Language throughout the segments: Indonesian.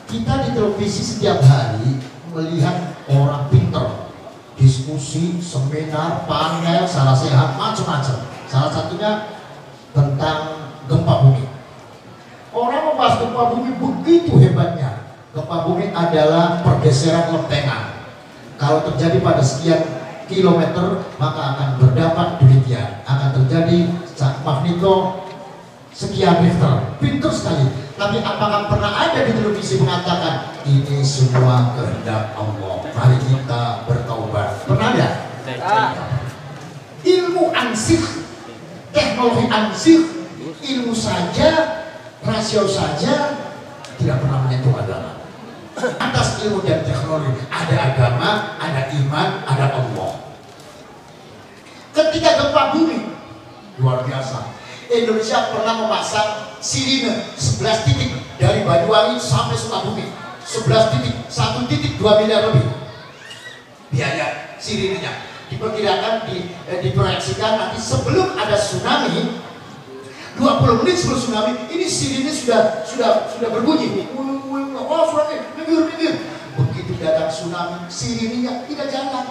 Kita di televisi setiap hari melihat orang pinter, diskusi, seminar, panel, salah sehat, macam-macam. Salah satunya tentang gempa bumi. Orang membahas gempa bumi begitu hebatnya. Gempa bumi adalah pergeseran lempengan. Kalau terjadi pada sekian kilometer, maka akan berdampak demikian. Akan terjadi magnitudo sekian Richter. Pintar sekali. Tapi apakah pernah ada di televisi mengatakan ini semua kehendak Allah, mari kita bertaubat? Pernah ada? Ilmu ansih, teknologi ansih, ilmu saja, rasio saja tidak pernah menyentuh agama. Atas ilmu dan teknologi ada agama, ada iman, ada Allah. Ketika gempa bumi luar biasa, Indonesia pernah memasang sirine 11 titik dari Banyuwangi sampai Sukabumi. 11 titik, 1 titik 2 miliar lebih biaya sirinenya. Diperkirakan, diproyeksikan nanti sebelum ada tsunami, 20 menit sebelum tsunami, ini sirine sudah berbunyi. Oh, tsunami, minggir. Begitu datang tsunami, sirinenya tidak jalan.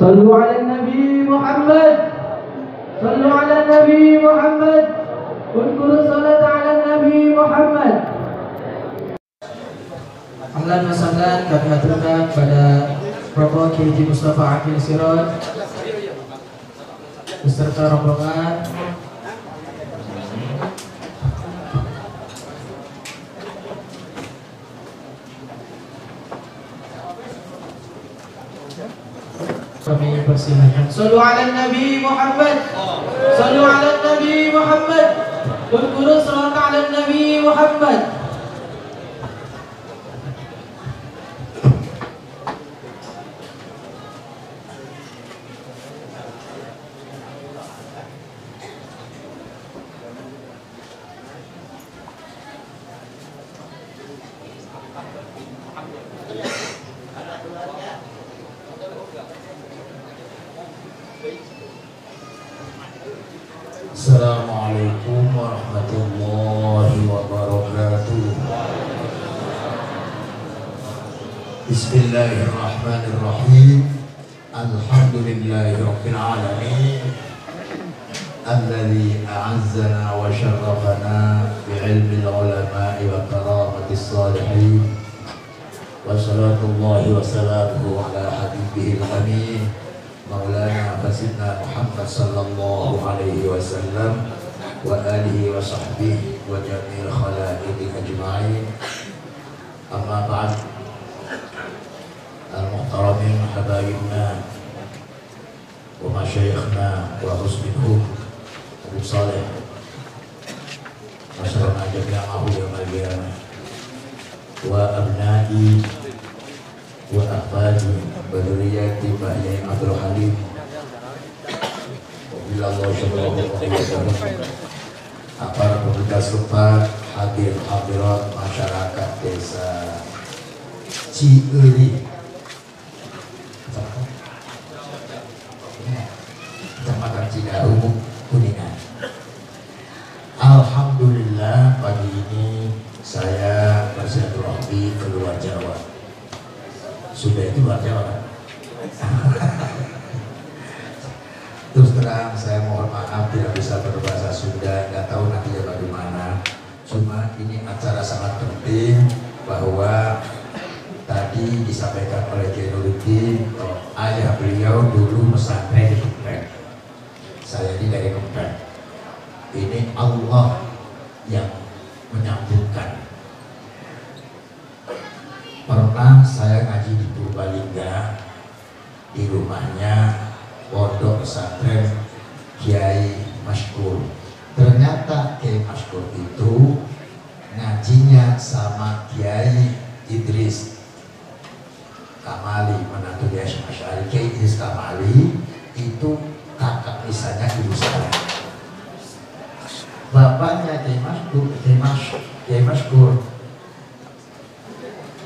صلوا على النبي محمد صلوا على النبي محمد اذكروا الصلاة على النبي محمد. Ahlan wa sahlan, kami aturkan pada Bapak Kiai Haji Mustafa Akil Siraj beserta rombongan kami persilahkan. Sallu ala Nabi Muhammad. Sallu ala Nabi Muhammad. Udhkuru salat ala Nabi Muhammad. Assalamualaikum warahmatullahi wabarakatuh. Bismillahirrahmanirrahim. Alhamdulillahi rabbil alamin. Alladzi a'azzana wa syarrafana bi'ilmil ulama'i wa karamatis salihin. Wa salatullahi wa salamuhu ala habibihil amin Maulana Fasidna Muhammad sallallahu alaihi wasallam wa alihi wa sahbihi wa jami'il khalaiqi ajma'in. Amma ba'd. Al-muhtaramin habaibna wa masyayikhna wa husnihum Habib Saleh masyarakat jami'ahu ya maliyana wa abna'i wa ahbadi baduriyati Bahyai Abdul Halim wabilallah syukurullah aparat pemerintah setempat, hadir hadirat masyarakat desa Cieli Kecamatan Cidahu Kuningan. Alhamdulillah pagi ini saya bersilaturahmi ke luar Jawa. Sudah itu luar Jawa kan? Terus terang saya mohon maaf tidak bisa berbahasa Sunda, nggak tahu nantinya bagaimana. Cuma ini acara sangat penting bahwa tadi disampaikan oleh Jainuddin ayah beliau dulu pesantren di Kempeng. Saya ini dari Kempeng. Ini Allah yang menyambutkan. Pernah saya ngaji di Purbalingga, di rumahnya pondok pesantren Kiai Maskur. Ternyata Kiai Maskur itu ngaji ngajinya sama Kiai Idris Kamali, menantu dia Asy'ari. Kiai Idris Kamali itu kakak misalnya ibu saya. Bapaknya Kiai Maskur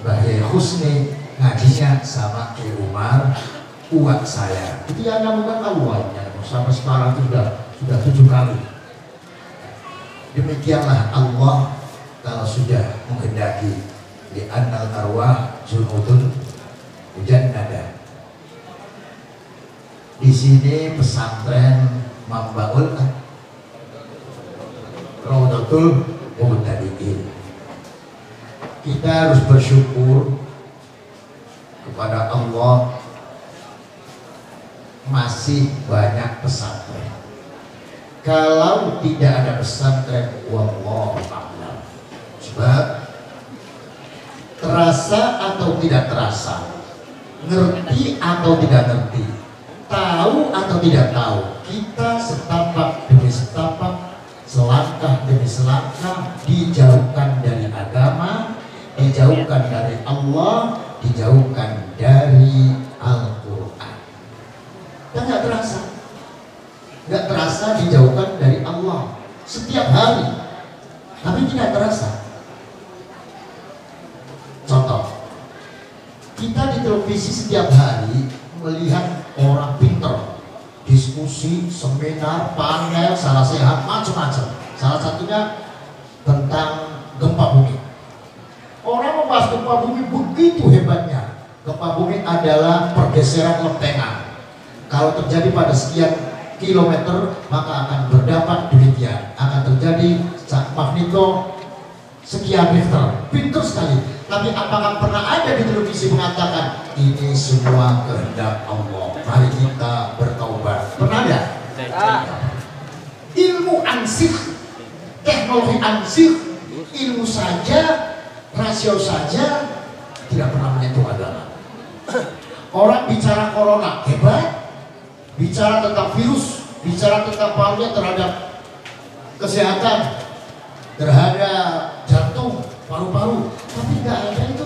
Mbah Kiai Husni ngajinya sama Kiai Umar, uang saya. Itu yang bukan awalnya, sampai sekarang itu sudah 7 kali. Demikianlah Allah kalau sudah menghendaki, di annal arwah junudun mujannada. Di sini pesantren Mambaul Raudatul Muhtadin. Kita harus bersyukur kepada Allah masih banyak pesantren. Kalau tidak ada pesantren, wallahu a'lam. Sebab terasa atau tidak terasa, ngerti atau tidak ngerti, tahu atau tidak tahu, kita setapak demi setapak, selangkah demi selangkah dijauhkan dari agama, dijauhkan dari Allah, dijauhkan dari Al-Quran. Dan nggak terasa dijauhkan dari Allah setiap hari, tapi tidak terasa. Contoh, kita di televisi setiap hari melihat orang pinter, diskusi, seminar, panel, salah sehat, macam-macam. Salah satunya tentang gempa bumi. Orang membahas gempa bumi begitu hebatnya. Gempa bumi adalah pergeseran lempengan. Kalau terjadi pada sekian kilometer, maka akan berdampak demikian. Akan terjadi magnitudo sekian Richter. Pintar sekali. Tapi apakah pernah ada di televisi mengatakan ini semua kehendak Allah, mari kita bertaubat? Pernah ada? Ilmu ansih, teknologi ansih, ilmu saja, rasio saja tidak pernah menyentuh agama. Orang bicara corona hebat, bicara tentang virus, bicara tentang pengaruhnya terhadap kesehatan, terhadap jantung, paru-paru, tapi tidak ada itu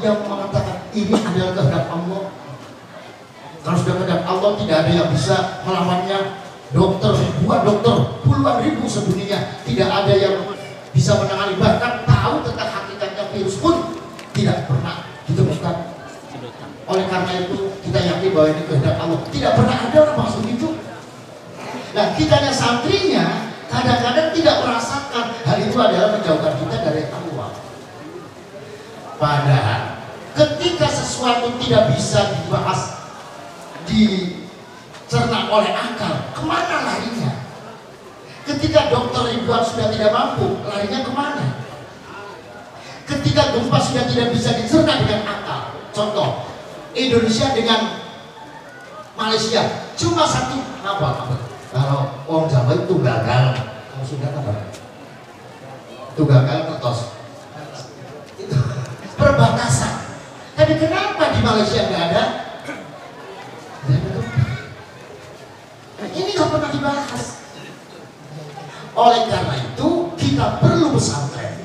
yang mengatakan ini adalah kehendak Allah. Kalau sudah kehendak Allah, tidak ada yang bisa melawannya. Dokter, ribuan dokter, puluhan ribu sedunia, tidak ada yang bisa menangani, bahkan tahu tentang hakikatnya virus pun tidak pernah ditemukan. Oleh karena itu kita yakin bahwa ini kehendak Allah. Tidak pernah ada orang maksud itu. Nah, kitanya santrinya kadang-kadang tidak merasakan hal itu adalah menjauhkan kita dari Allah. Padahal ketika sesuatu tidak bisa dibahas, dicerna oleh akal, kemana larinya? Ketika dokter ribuan sudah tidak mampu, larinya kemana? Ketika gempa sudah tidak bisa dicerna dengan akal, contoh Indonesia dengan Malaysia cuma satu apa? Kalau orang Jawa itu gagal, kalau sudah apa? Itu gagal kertas. Itu perbatasan. Tapi kenapa di Malaysia nggak ada? Ini nggak pernah dibahas. Oleh karena itu kita perlu pesantren.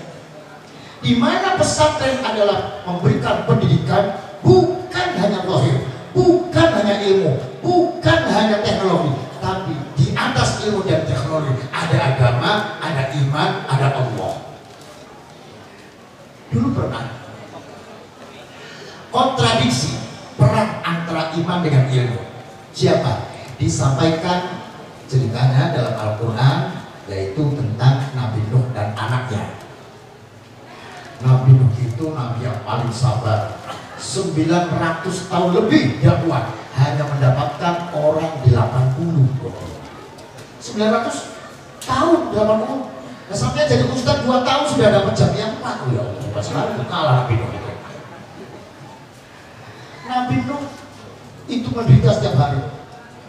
Di mana pesantren adalah memberikan pendidikan bukan hanya zahir, bukan hanya ilmu, bukan hanya teknologi, tapi di atas ilmu dan teknologi ada agama, ada iman, ada Allah. Dulu pernah kontradiksi perang antara iman dengan ilmu. Siapa? Disampaikan ceritanya dalam Al-Quran, yaitu tentang Nabi Nuh dan anaknya. Nabi Nuh itu nabi yang paling sabar. 900 tahun lebih dakwah, hanya mendapatkan orang 80. 900 tahun 80. Nah, sampai jadi ustaz 2 tahun sudah dapat jam yang 4. Ya Allah, selalu kalah Nabi Nuh itu. Nabi Nuh itu menderita setiap hari,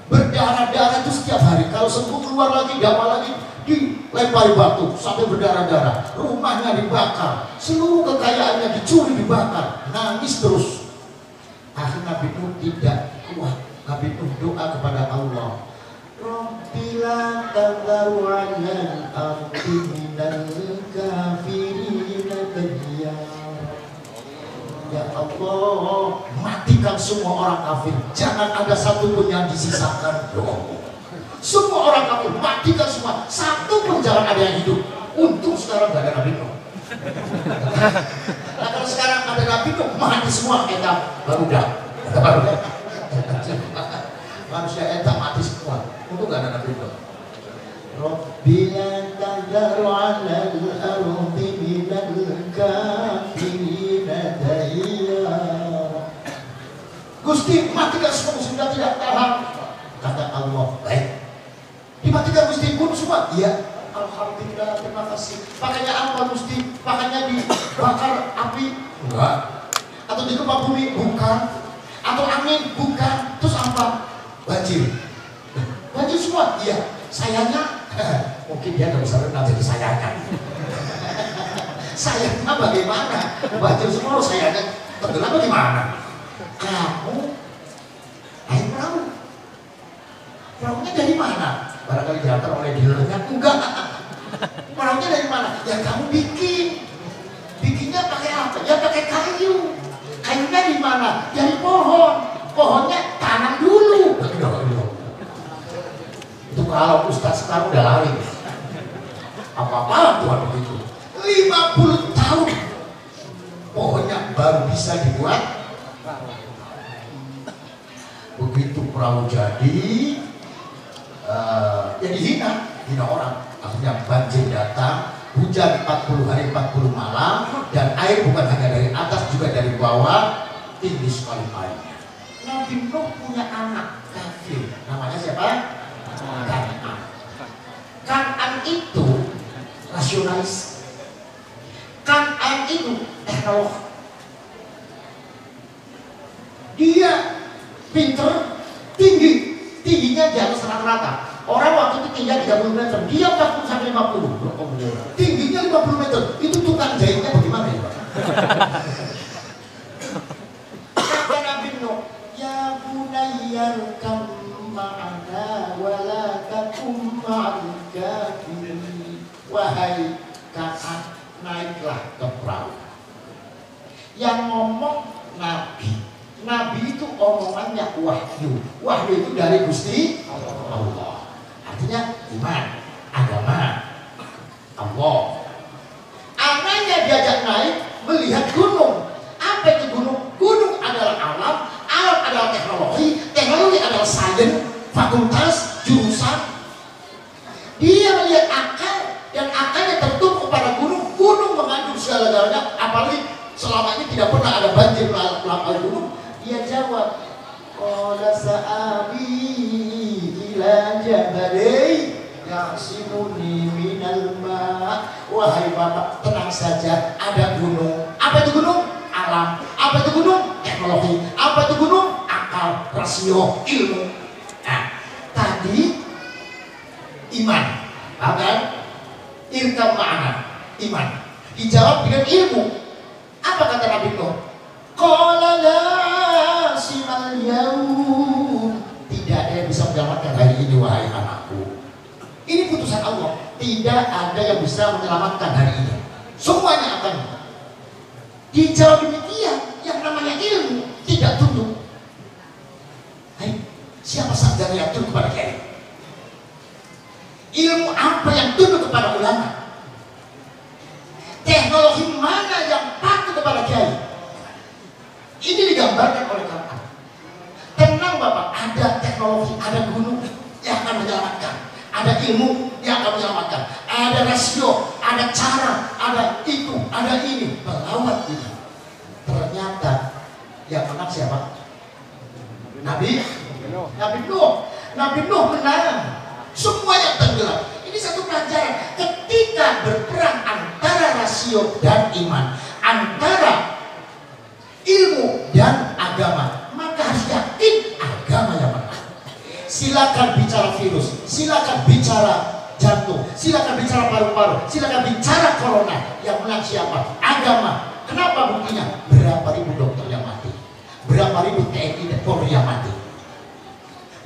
berdarah-darah itu setiap hari. Kalau sembuh keluar lagi, dakwah lagi, dilempari batu sampai berdarah-darah, rumahnya dibakar, seluruh kekayaannya dicuri, dibakar, nangis terus. Akhirnya Nabi Nuh tidak kuat. Nabi Nuh doa kepada Allah, Rabbila tadharu 'alal ardi minal kafirin Ya Allah, matikan semua orang kafir, jangan ada satu pun yang disisakan. Semua orang kafir matikan semua, satu pun jangan ada yang hidup. Untung sekarang gak ada Nabi Nuh. Nah kalau sekarang ada Nabi Nuh, mati semua, kita baru dah. Manusia etak mati semua, untung gak ada Nabi Nuh. Rabbina tadharu 'alal ardi minal kafirina dayyara. Gusti, matikan semua sudah tidak tahan. Kata Allah, baik. Dimatikan Gusti, bunuh semua. Iya, alhamdulillah, terima kasih. Pakainya apa Gusti? Pakainya dibakar api? Enggak. Atau digempa bumi? Bukan. Atau angin? Bukan. Terus apa? Banjir. Banjir semua? Iya. Sayangnya mungkin dia nggak bisa renang jadi sayangan. Sayangnya bagaimana? Banjir semua sayangnya tenggelam bagaimana? Kamu naik perahu. Perahunya dari mana? Barangkali diantar oleh dealernya. Enggak. Perahunya dari mana? Ya kamu bikin. Bikinnya pakai apa? Ya pakai kayu. Kayunya di mana? Dari pohon. Pohonnya tanam dulu. Itu kalau Ustaz sekarang udah lari. Apa-apa Tuhan begitu. 50 tahun pohonnya baru bisa dibuat. Begitu perahu jadi, jadi hina orang. Akhirnya banjir datang, hujan 40 hari 40 malam, dan air bukan hanya dari atas juga dari bawah, tinggi sekali airnya. Nabi Nuh punya anak kafir, namanya siapa? Kan'an itu rasionalis. Kan'an itu teknolog. Dia pinter, tingginya di atas rata-rata. Orang waktu itu tinggi 30 meter, dia 40 sampai 50. Tingginya 50 meter. Itu tukang jahitnya bagaimana ya Pak? Kata Nabi Nuh, ya bunayyar kam ma'ana wala takum ma'al kafirin. Wahai Kan'an, naiklah ke perahu. Yang ngomong Nabi. Nabi itu omongannya wahyu. Wahyu itu dari Gusti Allah. Artinya iman, agama, Allah. Anaknya diajak naik melihat gunung. Apa itu gunung? Gunung adalah alam, alam adalah teknologi, teknologi adalah sains, fakultas, jurusan. Dia melihat akal dan akalnya tertumpu pada gunung. Gunung mengandung segala-galanya, apalagi selama ini tidak pernah ada banjir melampaui gunung. Dia jawab, qala sa'awi ila jabalai ya'simuni minal ma'. Wahai Bapak, tenang saja, ada gunung. Apa itu gunung? Alam. Apa itu gunung? Teknologi. Apa itu gunung? Akal, rasio, ilmu. Nah, tadi iman. Apa? Irkam ma'ana. Iman. Dijawab dengan ilmu. Apa kata Nabi Nuh? Qala la simal yaum. Tidak ada yang bisa menyelamatkan hari ini wahai anakku. Ini putusan Allah. Tidak ada yang bisa menyelamatkan hari ini. Semuanya akan dijawab demikian. Yang namanya ilmu tidak tunduk. Hai, siapa sarjana yang tunduk kepada kiai? Ilmu apa yang tunduk kepada ulama? Teknologi mana yang patuh kepada kiai? Ini digambarkan oleh Quran. Tenang Bapak, ada teknologi, ada gunung yang akan menyelamatkan, ada ilmu yang akan menyelamatkan, ada rasio, ada cara, ada itu, ada ini, melawan ini. Ternyata yang menang siapa? Nabi Nuh. Nabi Nuh menang. Semua yang tenggelam. Ini satu pelajaran. Ketika berperang antara rasio dan iman, antara ilmu dan agama, maka harus yakin agama yang menang. Silakan bicara virus, silakan bicara jantung, silakan bicara paru-paru, silakan bicara corona. Yang menang siapa? Agama. Kenapa buktinya? Berapa ribu dokter yang mati, berapa ribu TNI dan Polri yang mati,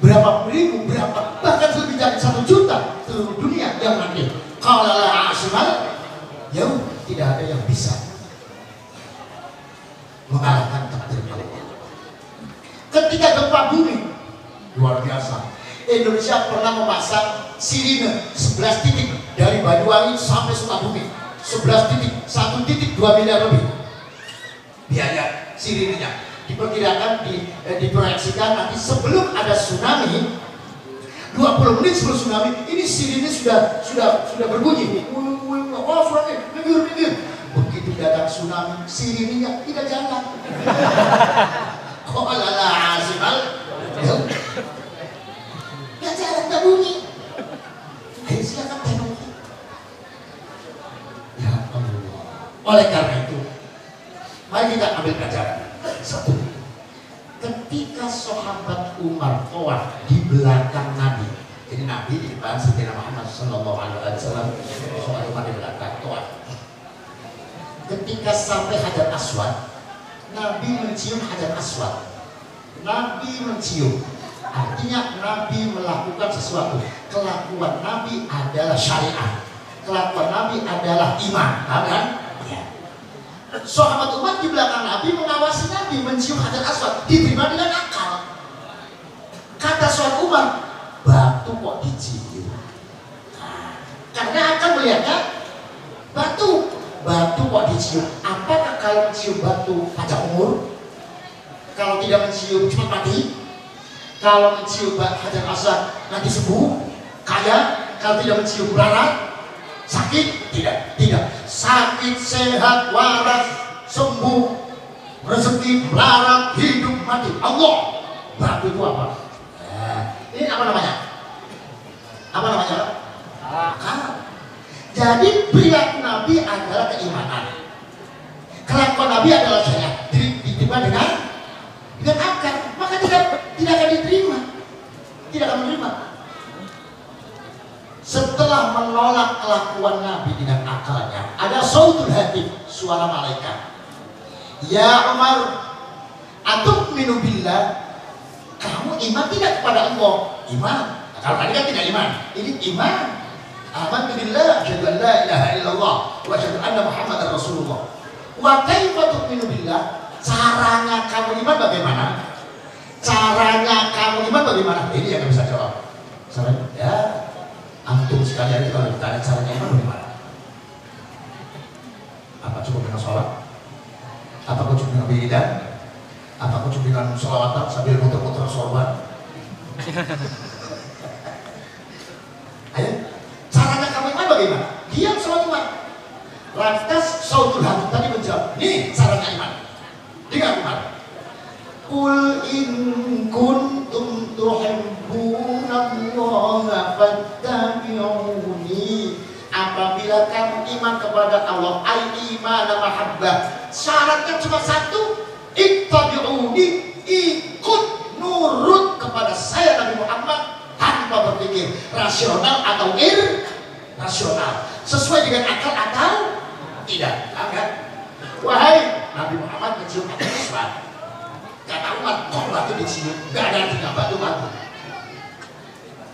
berapa ribu, bahkan lebih dari 1 juta seluruh dunia yang mati. Kalau asimal, ya tidak ada yang bisa mengalahkan takdir Allah. Ketika gempa bumi, luar biasa. Indonesia pernah memasang sirine 11 titik dari Banyuwangi sampai Sukabumi. 11 titik, 1 titik 2 miliar lebih biaya sirinenya. Diperkirakan, diproyeksikan nanti sebelum ada tsunami, 20 menit sebelum tsunami, ini sirine sudah berbunyi. Oh, tsunami, minggir. Begitu datang tsunami, sirinenya tidak jalan. Oh lala, Asimal. Gak jalan, gak bunyi. Ayo silakan tengok. Ya Allah. Oleh karena itu, mari kita ambil pelajaran. Satu, ketika sahabat Umar tawaf di belakang Nabi, jadi Nabi di depan Sayyidina Muhammad Sallallahu Alaihi Wasallam, sahabat Umar di belakang tawaf. Ketika sampai Hajar Aswad, Nabi mencium Hajar Aswad. Nabi mencium, artinya Nabi melakukan sesuatu. Kelakuan Nabi adalah syariat. Kelakuan Nabi adalah iman, kan? Ya. Sahabat Umar di belakang Nabi mengawasi Nabi mencium Hajar Aswad, diterima dengan akal. Kata sahabat Umar, batu kok dicium? Nah, karena akan melihatnya batu kok dicium. Apakah kalau mencium batu panjang umur? Kalau tidak mencium cepat mati? Kalau mencium Hajar Aswad nanti sembuh, kaya? Kalau tidak mencium larat, sakit? Tidak. Sakit, sehat, waras, sembuh, rezeki, larat, hidup, mati. Allah. Batu itu apa? Ini apa namanya? Akal. Jadi perilaku Nabi adalah keimanan. Kelakuan Nabi adalah syariat. Diterima dengan akal. Maka tidak akan diterima. Tidak akan menerima. Setelah menolak kelakuan Nabi dengan akalnya, ada sautul hati, suara malaikat. Ya Umar, atu'minu billah, kamu iman tidak kepada Allah? Iman. Nah, kalau tadi kan tidak iman, ini iman. Amantu billah, asyhadu an la ilaha illallah wa asyhadu anna Muhammadar Rasulullah. Wa kaifa tu'minu billah? Caranya kamu iman bagaimana? Ini yang bisa jawab. Caranya, ya, antum sekalian kalau ditanya caranya iman bagaimana? Apa cukup dengan sholat? Apa cukup dengan wiridan? Apa cukup dengan sholawatan sambil muter-muter sorban? Ayo, caranya kamu iman bagaimana? Diam sholat iman. Lantas sautul hati tadi menjawab, nih caranya iman. Dengar Umar. Qul in kuntum tuhibbunallaha fattabi'uni. Apabila kamu iman kepada Allah, iman mahabbah, syaratnya cuma satu, ittabi'uni, ikut nurut kepada saya Nabi Muhammad tanpa berpikir rasional atau irrasional, sesuai dengan akal atau tidak. Kan? Wahai Nabi Muhammad mencium Hajar Aswad, kata Umar, kok batu dicium? Gak ada artinya batu.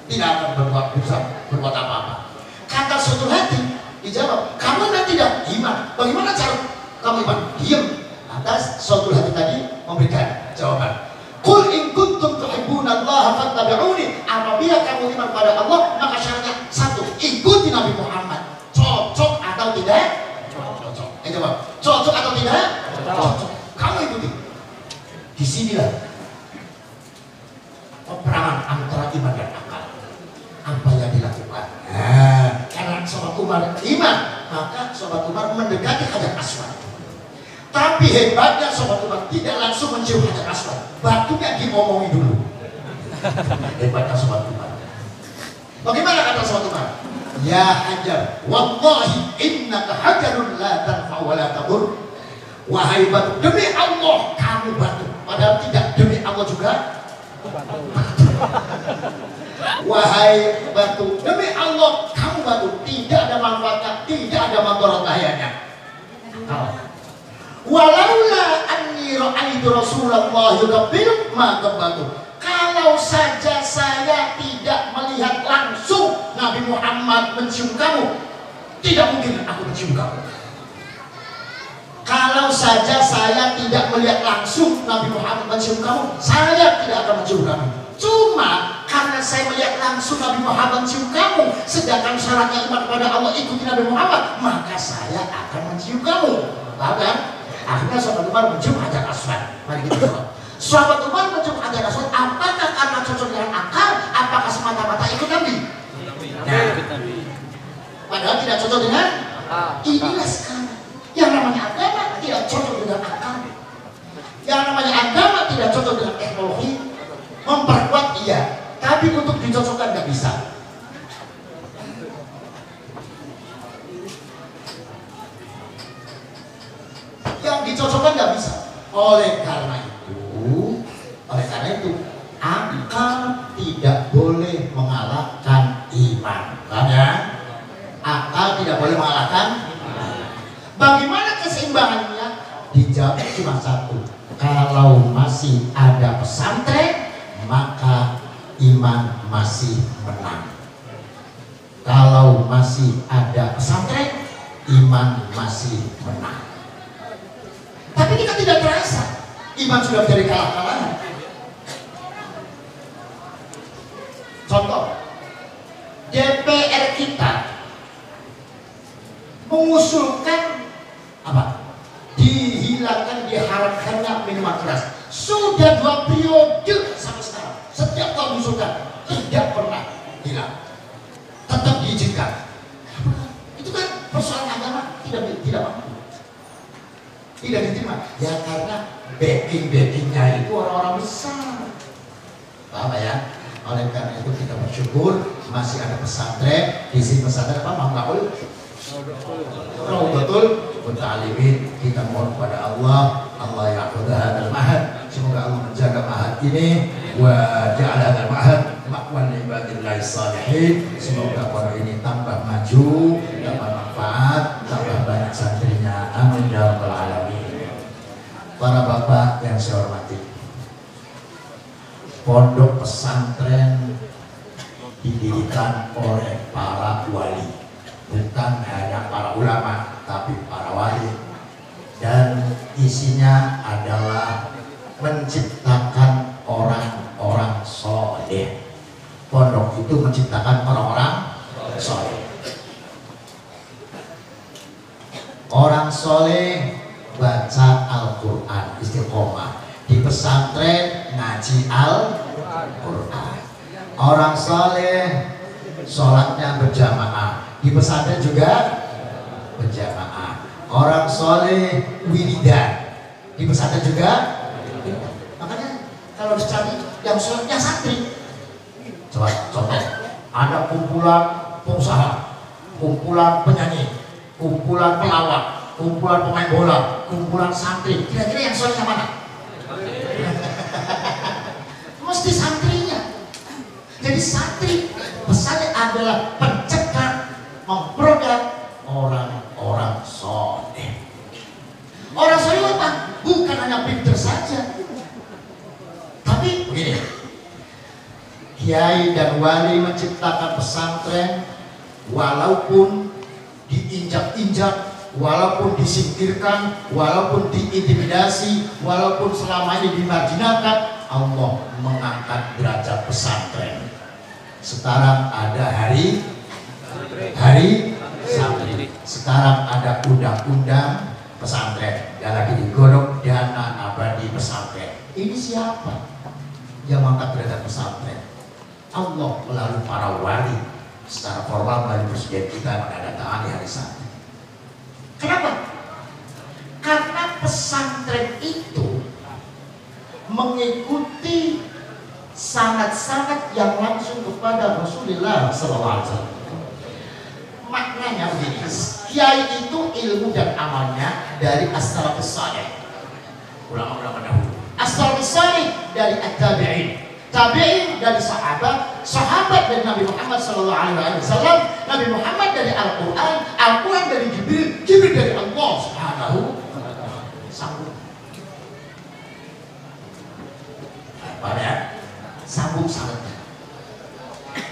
Tidak akan bisa berbuat apa-apa. Kata suatu hati, dijawab, kamu tidak iman. Bagaimana cara kamu iman? Diam. Atas suatu hati tadi memberikan jawaban. Qul in kuntum tuhibbunallaha fattabi'uni. Apabila kamu iman pada Allah, maka syaratnya satu, ikuti Nabi Muhammad. Cocok atau tidak? Cocok. Jawab, cocok atau tidak? Cocok. Kamu ikuti. Disinilah peperangan antara iman dan akal. Apa yang dilakukan? Karena sahabat Umar iman, maka sahabat Umar mendekati Hajar Aswad. Tapi hebatnya sahabat Umar tidak langsung mencium Hajar Aswad, batunya diomongi dulu. Hebatnya sahabat Umar. Bagaimana kata sahabat Umar? Ya Hajar, wallahi innaka hajarun la tanfa wa la tadur. Wahai batu, demi Allah kamu batu. Padahal tidak, demi Allah juga wahai batu, demi Allah kamu batu. Tidak ada manfaatnya, tidak ada madarat bahayanya. Walaula anni ra'aitu Rasulullah yuqabbilu ma qabatu. Kalau saja saya tidak melihat langsung Nabi Muhammad mencium kamu, tidak mungkin aku mencium kamu. Kalau saja saya Saya tidak melihat langsung Nabi Muhammad mencium kamu, saya tidak akan mencium kamu. Cuma karena saya melihat langsung Nabi Muhammad mencium kamu, sedangkan syaratnya iman kepada Allah ikuti Nabi Muhammad, maka saya akan mencium kamu. Paham kan? Akhirnya sahabat Umar mencium Hajar Aswad. Mari kita jawab. Sahabat Umar mencium Hajar Aswad, apakah karena cocok dengan akal? Apakah semata-mata ikut Nabi? Nah, padahal tidak cocok dengan inilah sekarang. Yang namanya agama tidak cocok dengan akal. Yang namanya agama tidak cocok dengan teknologi. Memperkuat iya, tapi untuk dicocokkan nggak bisa. Yang dicocokkan nggak bisa. Oleh karena itu, akal tidak boleh mengalahkan iman. Paham ya? Akal tidak boleh mengalahkan. Bagaimana keseimbangannya? Dijawab cuma satu. Kalau masih ada pesantren, maka iman masih menang. Kalau masih ada pesantren, iman masih menang. Tapi kita tidak terasa, iman sudah menjadi kalah-kalahan. Contoh, DPR kita mengusulkan apa? Dihilangkan, diharapkannya minuman keras. Sudah 2 periode sampai sekarang, setiap tahun mengusulkan, tidak pernah hilang, tetap diizinkan. Itu kan persoalan agama tidak mampu, tidak diterima. Ya karena backing-backingnya itu orang-orang besar. Paham ya? Oleh karena itu kita bersyukur masih ada pesantren. Di sini pesantren apa? Mamlakul Raudatul Muta'alimin. Kita mohon kepada Allah ya'khudha hadzal ma'had, semoga Allah menjaga ma'had ini wa ja'ala hadzal ma'had ma'wan li ibadillahi shalihin. Semoga pondok ini tambah maju, tambah manfaat, tambah banyak santrinya. Amin ya rabbal alamin. Para bapak yang saya hormati, pondok pesantren didirikan oleh para wali, bukan hanya para ulama, tapi para wali, dan isinya adalah menciptakan orang-orang soleh. Pondok itu menciptakan orang-orang soleh. Orang soleh baca Al-Quran, istiqomah. Di pesantren ngaji Al-Quran. Orang soleh sholatnya berjamaah. Di pesantren juga berjamaah. Orang soleh wiridan. Di pesantren juga. Makanya kalau dicari yang sholatnya santri. Coba contoh, ada kumpulan pengusaha, kumpulan penyanyi, kumpulan pelawak, kumpulan pemain bola, kumpulan santri. Kira-kira yang sholatnya mana? Mesti santrinya. Jadi santri pesannya adalah pencegah, memprogram orang-orang soleh. Orang soleh apa? Bukan hanya pinter saja, tapi begini, kiai dan wali menciptakan pesantren walaupun diinjak-injak, walaupun disingkirkan, walaupun diintimidasi, walaupun selama ini dimarginalkan, Allah mengangkat derajat pesantren. Sekarang ada hari santri. Sekarang ada undang-undang pesantren. Dan lagi digodok dana abadi pesantren. Ini siapa yang mengangkat derajat pesantren? Allah melalui para wali secara formal melalui presiden kita menandatangani hari santri. Kenapa? Karena pesantren itu mengikuti sanad-sanad yang langsung kepada Rasulullah SAW. Maknanya begini, kiai itu ilmu dan amalnya dari as-salafus saleh, ulama-ulama dahulu. As-salafus saleh dari at-tabi'in, tabi'in dari sahabat, sahabat dari Nabi Muhammad SAW, Nabi Muhammad dari Al-Quran, Al-Quran dari Jibril, Jibril dari Allah Subhanahu wa ta'ala. Sambung. Apa ya? Sambung sanadnya.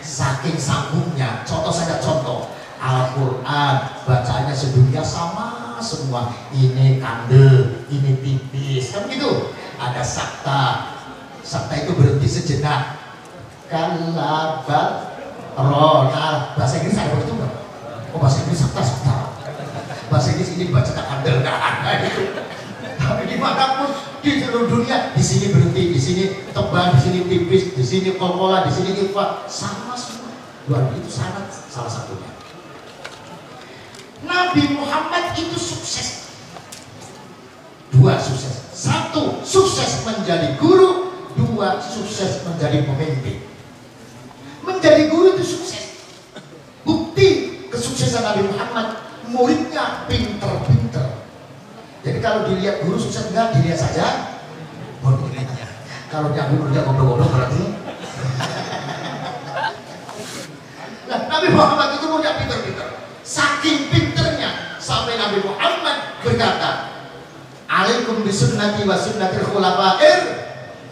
Saking sambungnya, contoh saja contoh. Al-Quran bacanya sedunia sama sama semua. Ini kandel, ini tipis, kan gitu. Ada sakta. Sakta itu berhenti sejenak. Kalabat ronal. Bahasa Inggris ada begitu nggak? Oh, bahasa Inggris sakta. Bahasa Inggris ini dibaca kandel nggak ada gitu. Tapi dimanapun di seluruh dunia, di sini berhenti, di sini tebal, di sini tipis, di sini kol-kola, di sini ikhfa, sama semua. Luar itu sangat salah satunya. Nabi Muhammad itu sukses. Dua sukses. Satu, sukses menjadi guru. Dua, sukses menjadi pemimpin. Menjadi guru itu sukses. Bukti kesuksesan Nabi Muhammad, muridnya pinter-pinter. Jadi kalau dilihat guru sukses enggak, dilihat saja muridnya. Kalau dia gurunya goblok-goblok berarti. Nah, Nabi Muhammad itu muridnya pinter-pinter. Saking pinternya sampai Nabi Muhammad berkata, "Alaikum bisunnati wa sunnatil khulafa'ir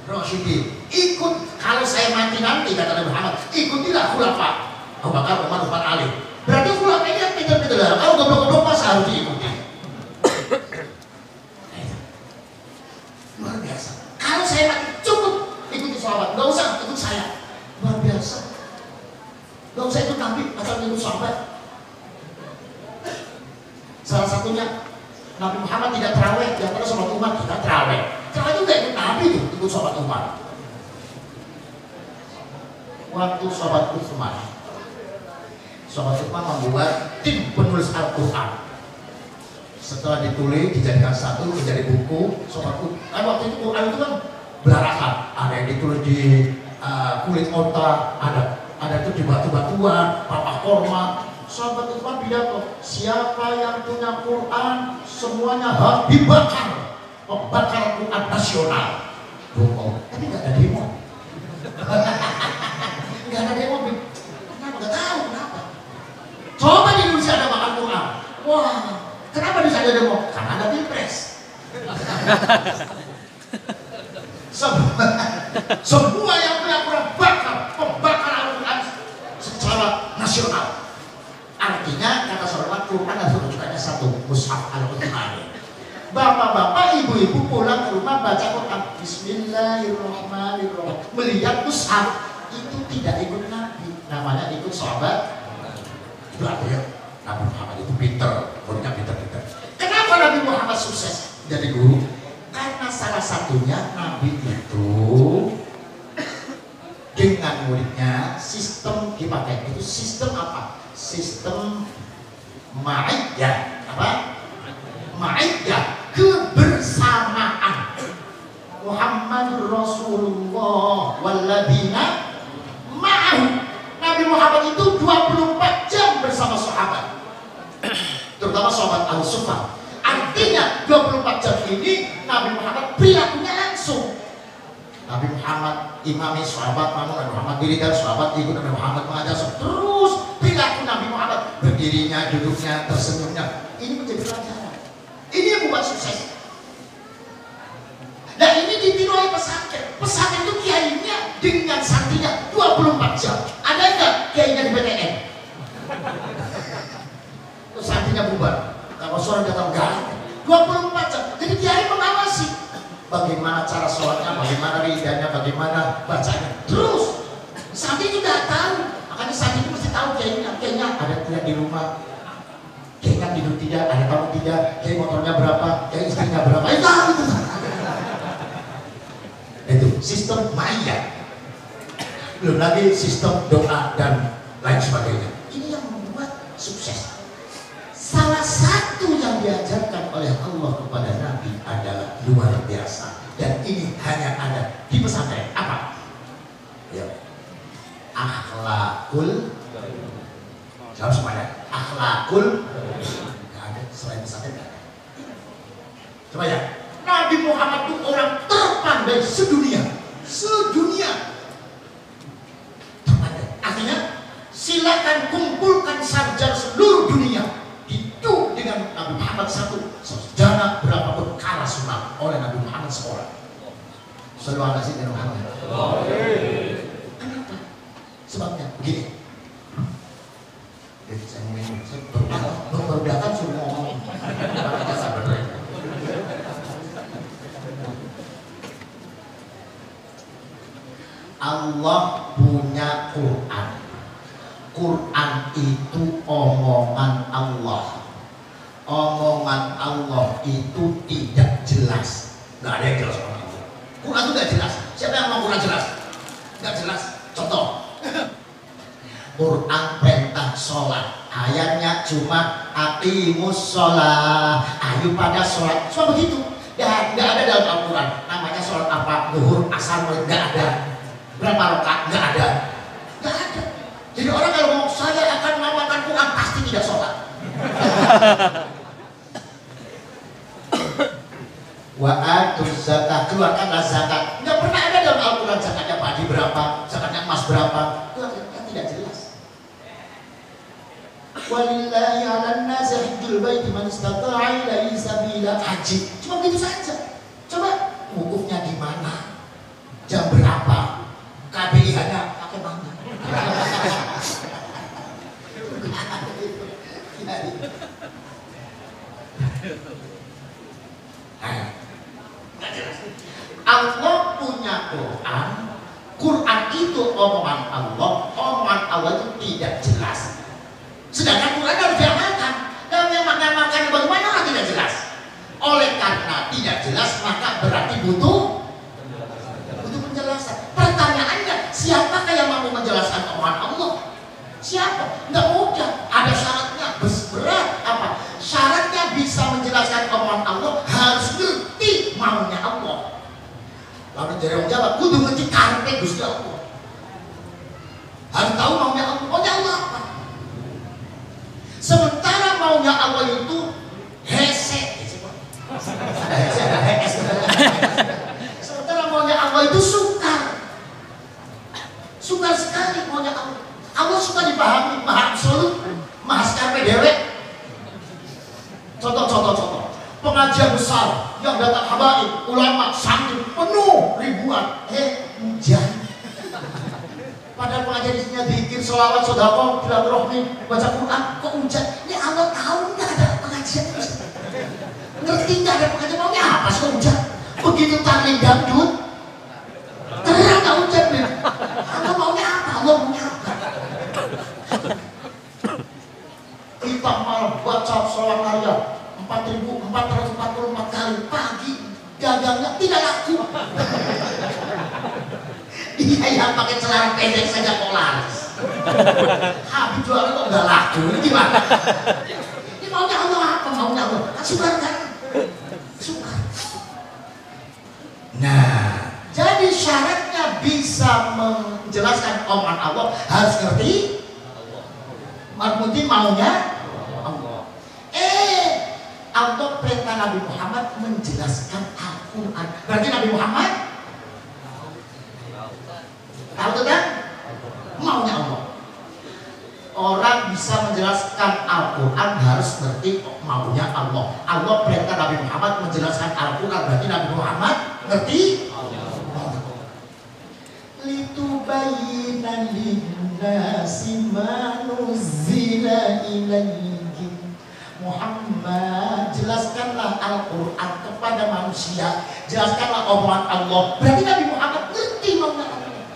rasyidin." Ikut, kalau saya mati nanti kata Nabi Muhammad, ikutilah khulafa Abu Bakar, Umar, Utsman, Ali. Berarti khulafa ini yang pinter-pinter. Kalau goblok-goblok masa harus diikuti. Luar biasa. Kalau saya mati cukup ikuti sahabat, nggak usah ikut saya. Luar biasa. Nggak usah ikut Nabi, asal ikut sahabat. Salah satunya Nabi Muhammad tidak terawih, yang pada sahabat Umar tidak terawih. Terawih itu nggak ikut Nabi itu, ikut sahabat Umar. Waktu sahabat Utsman membuat tim penulis Al-Quran. Setelah ditulis, dijadikan satu, menjadi buku. Kan waktu itu Quran itu kan belarakan. Ada yang ditulis di kulit onta, ada itu di batu-batuan, papak korma. Sahabat Utsman pidato, siapa yang punya Quran, semuanya harus dibakar. Membakar Quran nasional. Tapi nggak ada demo. Nggak ada demo. Kenapa? Nggak tahu kenapa. Coba di Indonesia ada makan Quran. Wah. Kenapa di sana demo? Karena ada pilpres. Semua yang punya Quran bakar, pembakar Al-Quran secara nasional. Artinya kata saudara Quran harus rujukannya satu, mushaf Al-Quran. Bapak-bapak, ibu-ibu pulang ke rumah baca Quran. Bismillahirrahmanirrahim. Melihat mushaf itu tidak ikut Nabi, namanya ikut sahabat. Berarti ya, Nabi Muhammad itu pinter, muridnya pinter-pinter. Kenapa Nabi Muhammad sukses jadi guru? Karena salah satunya Nabi itu dengan muridnya sistem dipakai. Itu sistem apa? Sistem ma'iyah. Apa? Ma'iyah, kebersamaan. Muhammadur Rasulullah walladzina ma'ahu. Nabi Muhammad itu 24 jam bersama sahabat, terutama sahabat Al-Sufa. Artinya 24 jam ini Nabi Muhammad perilakunya langsung. Nabi Muhammad imami sahabat, Nabi Muhammad dirikan sahabat, ikut Nabi Muhammad mengajar. Terus perilaku Nabi Muhammad, berdirinya, duduknya, tersenyumnya, ini menjadi pelajaran. Ini yang membuat sukses. Nah, ini ditiru oleh pesantren. Pesantren itu kiainya dengan santrinya 24 jam. Ada enggak kiainya di BTN? Terus santrinya bubar. Kalau sore datang enggak ada. 24 jam. Jadi kiai mengawasi bagaimana cara sholatnya, bagaimana ridanya, bagaimana bacanya. Terus santri juga tahu. Makanya santri itu mesti tahu kiainya. Kiainya ada tidak di rumah, kiainya tidur tidak, ada tamu tidak, kiai motornya berapa, kiai istrinya berapa. Itu tahu itu. Itu sistem maya, belum lagi sistem doa dan lain sebagainya. Ini yang membuat sukses. Salah satu yang diajarkan oleh Allah kepada Nabi adalah luar biasa, dan ini hanya ada di pesantren. Apa? Ya. Akhlakul. Jawab semuanya. Akhlakul. Nggak ada selain pesantren, nggak ada. Coba ya. Nabi Muhammad itu orang terpandai sedunia. Terpandai. Artinya silakan kumpulkan sarjana seluruh dunia, itu dengan Nabi Muhammad satu. Sarjana berapapun kalah sunat oleh Nabi Muhammad seorang. Sallallahu alaihi Muhammad. Kenapa? Sebabnya begini. Saya baru datang sudah ngomong. Allah punya Quran. Quran itu omongan Allah. Omongan Allah itu tidak jelas. Nggak ada yang jelas omongan Allah. Quran itu nggak jelas. Siapa yang mau Quran jelas? Nggak jelas. Contoh. Quran perintah sholat. Ayatnya cuma aqimus sholat. Ayo pada sholat. Cuma begitu. Nggak ada dalam Al-Quran. Namanya sholat apa? Zuhur, asar, maghrib. Nggak ada. Berapa rakaat? Nggak ada. Nggak ada. Jadi orang kalau mau saya akan mengamalkan Quran pasti tidak sholat. Wa atuz zakat, keluarkanlah zakat. Nggak pernah ada dalam Al-Quran zakatnya padi berapa, zakatnya emas berapa. Itu kan tidak jelas. Walillahi 'alan nasi hajjul baiti man istata'a ilaihi sabila. Haji. Cuma begitu saja. Coba wukufnya di mana? Jam berapa? KBIH-nya pakai mana? Allah punya Quran. Quran itu omongan Allah. Omongan Allah itu tidak jelas. Sedangkan Quran harus diamalkan. Dan yang mengamalkannya bagaimana tidak jelas. Oleh karena tidak jelas maka berarti butuh penjelasan. Pertanyaannya, siapakah yang mampu menjelaskan omongan Allah? Siapa? Nggak mudah. Ada syaratnya. Berat apa? Syaratnya bisa menjelaskan omongan Allah harus ngerti maunya Allah. Lalu dari orang Jawa, kudu ngerti karepe Gusti Allah. Harus tahu maunya Allah. Maunya Allah apa? Sementara maunya Allah itu hese. Sementara maunya Allah itu sukar. Sukar sekali maunya Allah. Allah suka dipahami, maha absolut, maha skarpe dewek. Contoh. Pengajian besar yang datang habaib, ulama, santri penuh ribuan. Hujan. Padahal pengajian isinya zikir, sholawat, sedekah, silaturahmi, baca Quran, kok hujan? Ini Allah tahu nggak ada pengajian? Ngerti nggak ada pengajian? Maunya apa sih hujan? Begitu taklim dangdut, terang nggak hujan nih. Allah maunya apa? Allah maunya apa? Kita malah baca sholat harian 4.444 kali pagi, dagangnya tidak laku. Dia yang pakai celana pendek saja kok laris. Habis jualan kok nggak laku. Ini gimana? Ini maunya Allah apa? Maunya Allah sukar kan? Sukar. Nah, jadi syaratnya bisa menjelaskan omongan Allah harus ngerti maunya Allah. Allah perintah Nabi Muhammad menjelaskan Al-Quran. Berarti Nabi Muhammad tahu tentang maunya Allah. Orang bisa menjelaskan Al-Quran harus ngerti maunya Allah. Allah perintah Nabi Muhammad menjelaskan Al-Quran. Berarti Nabi Muhammad ngerti litubayyana linnasi ma nuzzila ilaihim. Muhammad, jelaskanlah Al-Quran kepada manusia, jelaskanlah omongan Allah. Berarti Nabi Muhammad ngerti maunya Allah.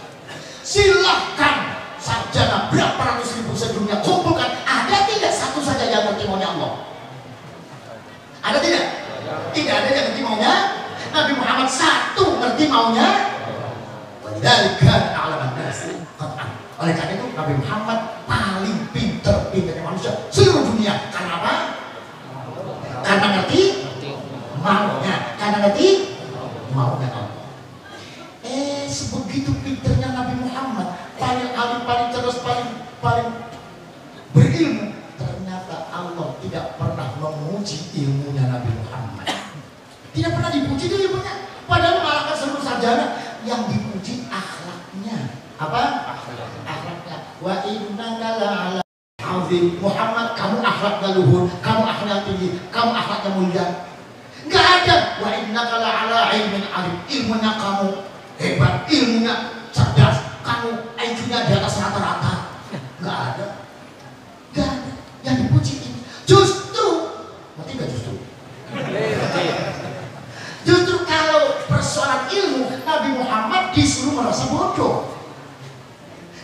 Silahkan sarjana berapa ratus ribu sedunia kumpulkan, ada tidak satu saja yang ngerti maunya Allah? Ada tidak? Tidak ada yang ngerti maunya Nabi Muhammad. Satu ngerti maunya. Dari alaman nasi. Oleh karena itu Nabi Muhammad paling pinternya manusia seluruh dunia. Karena apa? Karena ngerti maunya. Karena ngerti maunya Allah. Sebegitu pinternya Nabi Muhammad, paling alim, paling cerdas, paling berilmu. Ternyata Allah tidak pernah memuji ilmunya Nabi Muhammad. Tidak pernah dipuji ilmunya. Padahal mengalahkan seluruh sarjana. Yang dipuji akhlaknya. Apa? Akhlaknya. Wa innaka la'ala azim. Muhammad, kamu akhlaknya luhur, kamu akhlaknya tinggi, kamu akhlaknya mulia. Enggak ada. Wa innaka la'ala ilmin alim. Ilmunya kamu hebat, ilmunya cerdas, kamu IQ-nya di atas rata-rata. Enggak ada. Enggak ada. Yang dipuji ini. Justru, nanti enggak justru. Justru kalau persoalan ilmu, Nabi Muhammad disuruh merasa bodoh.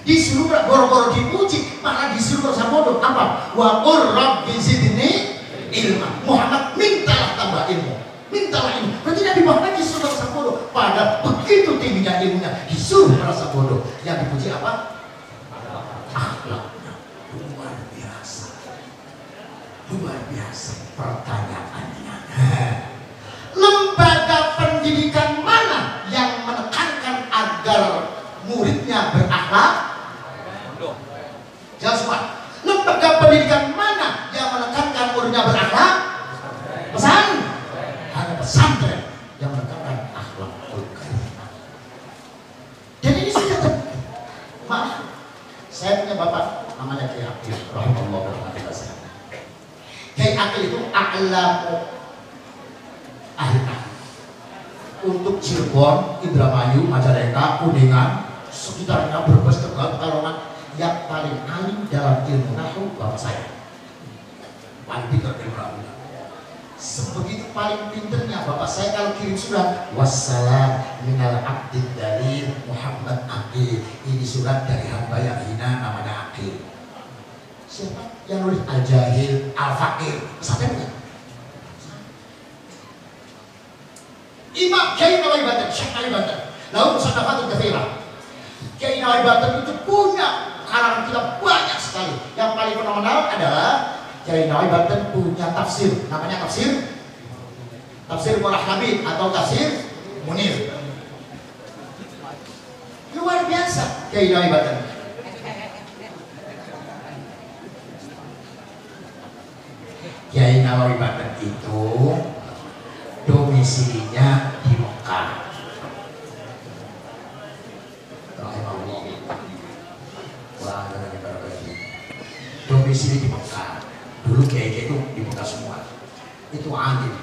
Disuruh goro-goro dipuji, malah disuruh bersabodo. Apa? Wa qur rabbi zidni ilma. Muhammad mintalah tambah ilmu. Mintalah ilmu. Berarti Nabi Muhammad disuruh bersabodo. Pada begitu tingginya ilmunya disuruh merasa bodoh. Yang dipuji apa? Akhlaknya luar biasa. Luar biasa. Pertanyaannya, lembaga pendidikan mana yang menekankan agar muridnya berakhlak? Jawab semua. Lembaga pendidikan mana yang menekankan muridnya berakhlak? Pesan? Hanya pesantren yang menekankan akhlakul karimah. Dan ini sudah maaf, saya punya bapak namanya Kiai Akil, rahimahullah wabarakatuh. Kiai Akil itu a'lamu ahli untuk Cirebon, Indramayu, Majalengka, Kuningan, sekitarnya Brebes, Tegal, Pekalongan, yang paling alim dalam ilmu nahwu bapak saya. Paling pintar ilmu nahwu. Sebegitu paling pinternya bapak saya kalau kirim surat, wassalam minal abdid dalil Muhammad Akil. Ini surat dari hamba yang hina namanya Akil. Siapa yang nulis? Al-Jahil, Al-Fakir. Sampai bukan? Imam Kiai Nawawi Banten, Syekh Ali Banten, lalu Musaddafatun Katsirah. Kiai Nawawi Banten itu punya karangan kitab banyak sekali. Yang paling fenomenal adalah Kiai Nawawi Banten punya tafsir, namanya tafsir Murah Habib atau tafsir Munir. Luar biasa Kiai Nawawi Banten. Kiai Nawawi Banten itu domisilinya di Mekah. Rahimahullah. Wah, domisili di Mekah. Dulu kiai itu di Mekah semua. Itu alim.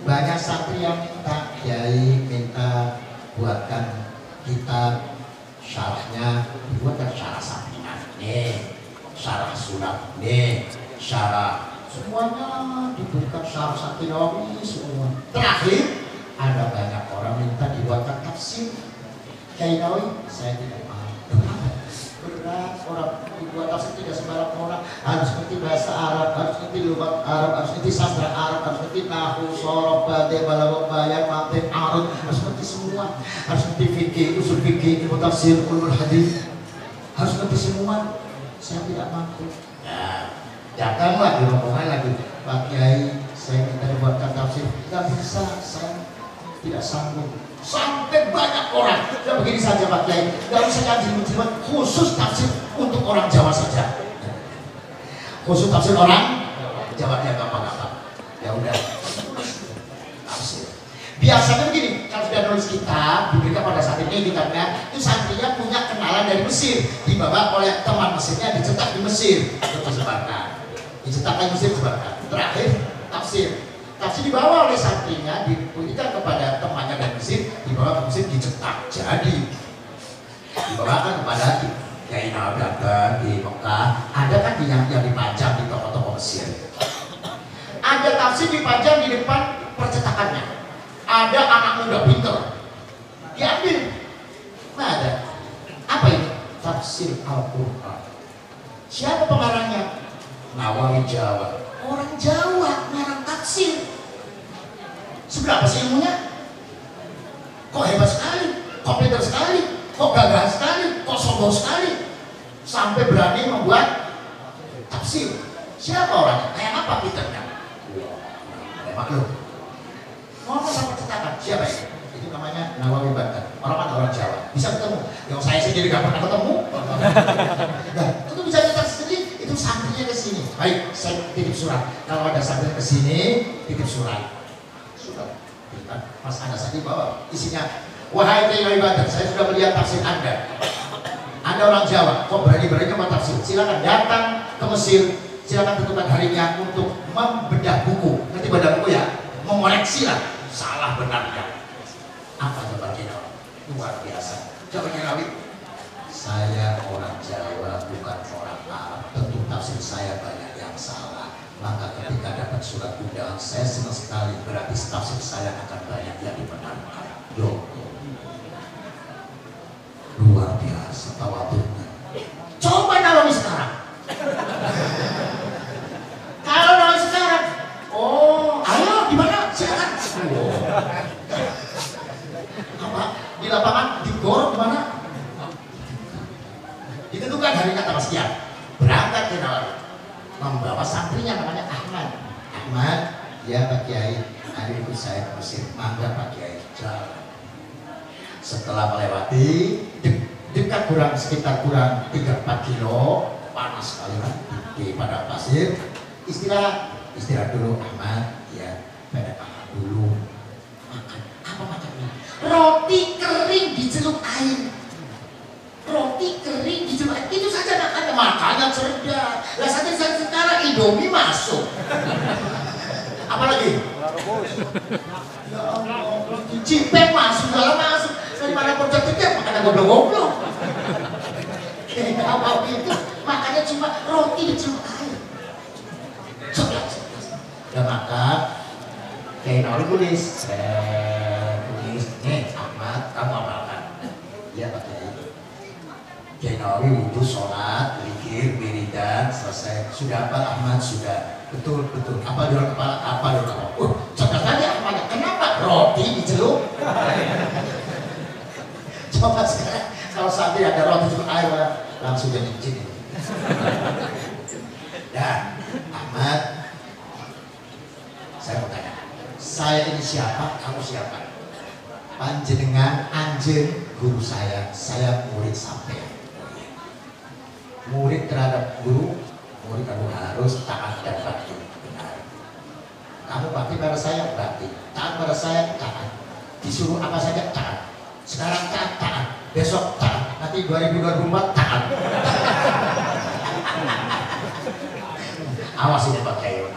Banyak santri yang minta, Kiai minta buatkan kitab syarahnya, dibuatkan syarah sampingan nih, syarah surat nih, syarah semuanya dibuka syarah Sakti Nawawi semua. Terakhir ada banyak orang minta dibuatkan tafsir Kiai Nawawi. Saya tidak paham. Berat orang dibuat tafsir tidak sembarang orang. Harus ngerti bahasa Arab, harus ngerti lughat Arab, harus ngerti sastra Arab, harus ngerti nahwu, shoroh, bade, balaghah, bayan, mantiq, arud, harus ngerti semua. Harus ngerti fikih, usul fikih, ilmu tafsir, ulumul hadis. Harus ngerti semua. Saya tidak mampu. Nah, datanglah di rombongan lagi, Pak Kiai, saya minta dibuatkan tafsir. Tidak bisa, saya tidak sanggup. Sampai banyak orang. Dan begini saja Pak Kiai, tidak usah kajian khusus tafsir untuk orang Jawa saja. Khusus tafsir orang Jawa dia gampang-gampang. Ya udah, tafsir. Biasanya begini, kalau sudah nulis kitab, diberikan pada saat ini kitabnya, itu santrinya punya kenalan dari Mesir, dibawa oleh teman Mesirnya, dicetak di Mesir, itu disebarkan. Dicetak di Mesir, disebarkan. Terakhir, tafsir. Tafsir dibawa oleh santrinya, diberikan kepada temannya dari Mesir, dibawa ke Mesir, dicetak. Jadi, dibawakan kepada Kiai Nawawi Banten di Mekah. Ada kan yang dipajang di toko-toko Mesir. Ada tafsir dipajang di depan percetakannya. Ada anak muda pintar, diambil. Nah ada. Apa ini? Tafsir Al-Quran. Siapa pengarangnya? Nawawi Jawa. Orang Jawa ngarang tafsir. Seberapa sih ilmunya? Kok hebat sekali, kok pintar sekali, kok gagah sekali, kok sombong sekali, sampai berani membuat tafsir. Siapa orangnya? Kayak apa pintarnya? Maklum. Ngomong sama cetakan, siapa ini? Itu namanya Nawawi Banten. Orang mana? Orang Jawa. Bisa ketemu. Yang saya sendiri gak pernah ketemu. Nah, itu bisa cetak sendiri. Itu santrinya ke sini. Baik, saya titip surat. Kalau ada santri ke sini, titip surat. Surat. Mas Anas tadi bawa isinya. Wahai Kiai Nawawi Banten, saya sudah melihat tafsir Anda. Anda orang Jawa, kok berani-berani mau tafsir? Silakan datang ke Mesir. Silakan tentukan harinya untuk membedah buku. Nanti bedah buku ya, mengoreksi lah salah benarnya. Apa coba kita? Luar biasa. Coba kita lihat. Saya orang Jawa, bukan orang Arab. Tentu tafsir saya banyak yang salah. Maka ketika dapat surat undangan, saya senang sekali. Berarti tafsir saya akan banyak yang dibenarkan. Loh, luar biasa tawadhunya. Apa? Di lapangan, di gor mana? Ditentukan harinya tanggal sekian. Berangkat ke Nawawi, membawa santrinya namanya Ahmad. Ahmad, ya Pak Kiai, hari itu saya ke Mesir. Mangga Pak Kiai, jalan. Setelah melewati dekat sekitar kurang 3-4 kilo, panas sekali kan di padang pasir. Istirahat dulu Ahmad, ya pada makan dulu. Makan apa makannya? Roti kering dicelup air. Roti kering dicelup air, itu saja makannya. Makanan cerdas. Lah saja sekarang Indomie masuk. Apalagi? Ya Allah, cipeng masuk, dalam masuk. Dari mana project gede, makanya goblok-goblok. Kayak apa itu? Makanya cuma roti dicelup air. Cerdas. Udah makan, kayak Nawawi tulis. Saya tulis, nih Ahmad, kamu amalkan. Iya Pak Kiai. Kiai Nawawi wudhu, sholat, zikir, wiridan, selesai. Sudah apa Ahmad? Sudah. Betul. Apa di luar kepala? Apa di luar kepala? Cerdas aja Ahmad. Kenapa? Roti dicelup. Coba sekarang kalau sampai ada roti celup air langsung jadi izin. Dan Ahmad, saya mau tanya, saya ini siapa? Kamu siapa? Panjenengan anjen guru saya murid sampean. Murid terhadap guru, murid kamu harus taat dan bakti. Benar. Kamu bakti pada saya, bakti. Taat pada saya, taat. Disuruh apa saja, taat. Sekarang taat. Besok taat. Nanti 2024 taat. Awas ini Pak Kiai.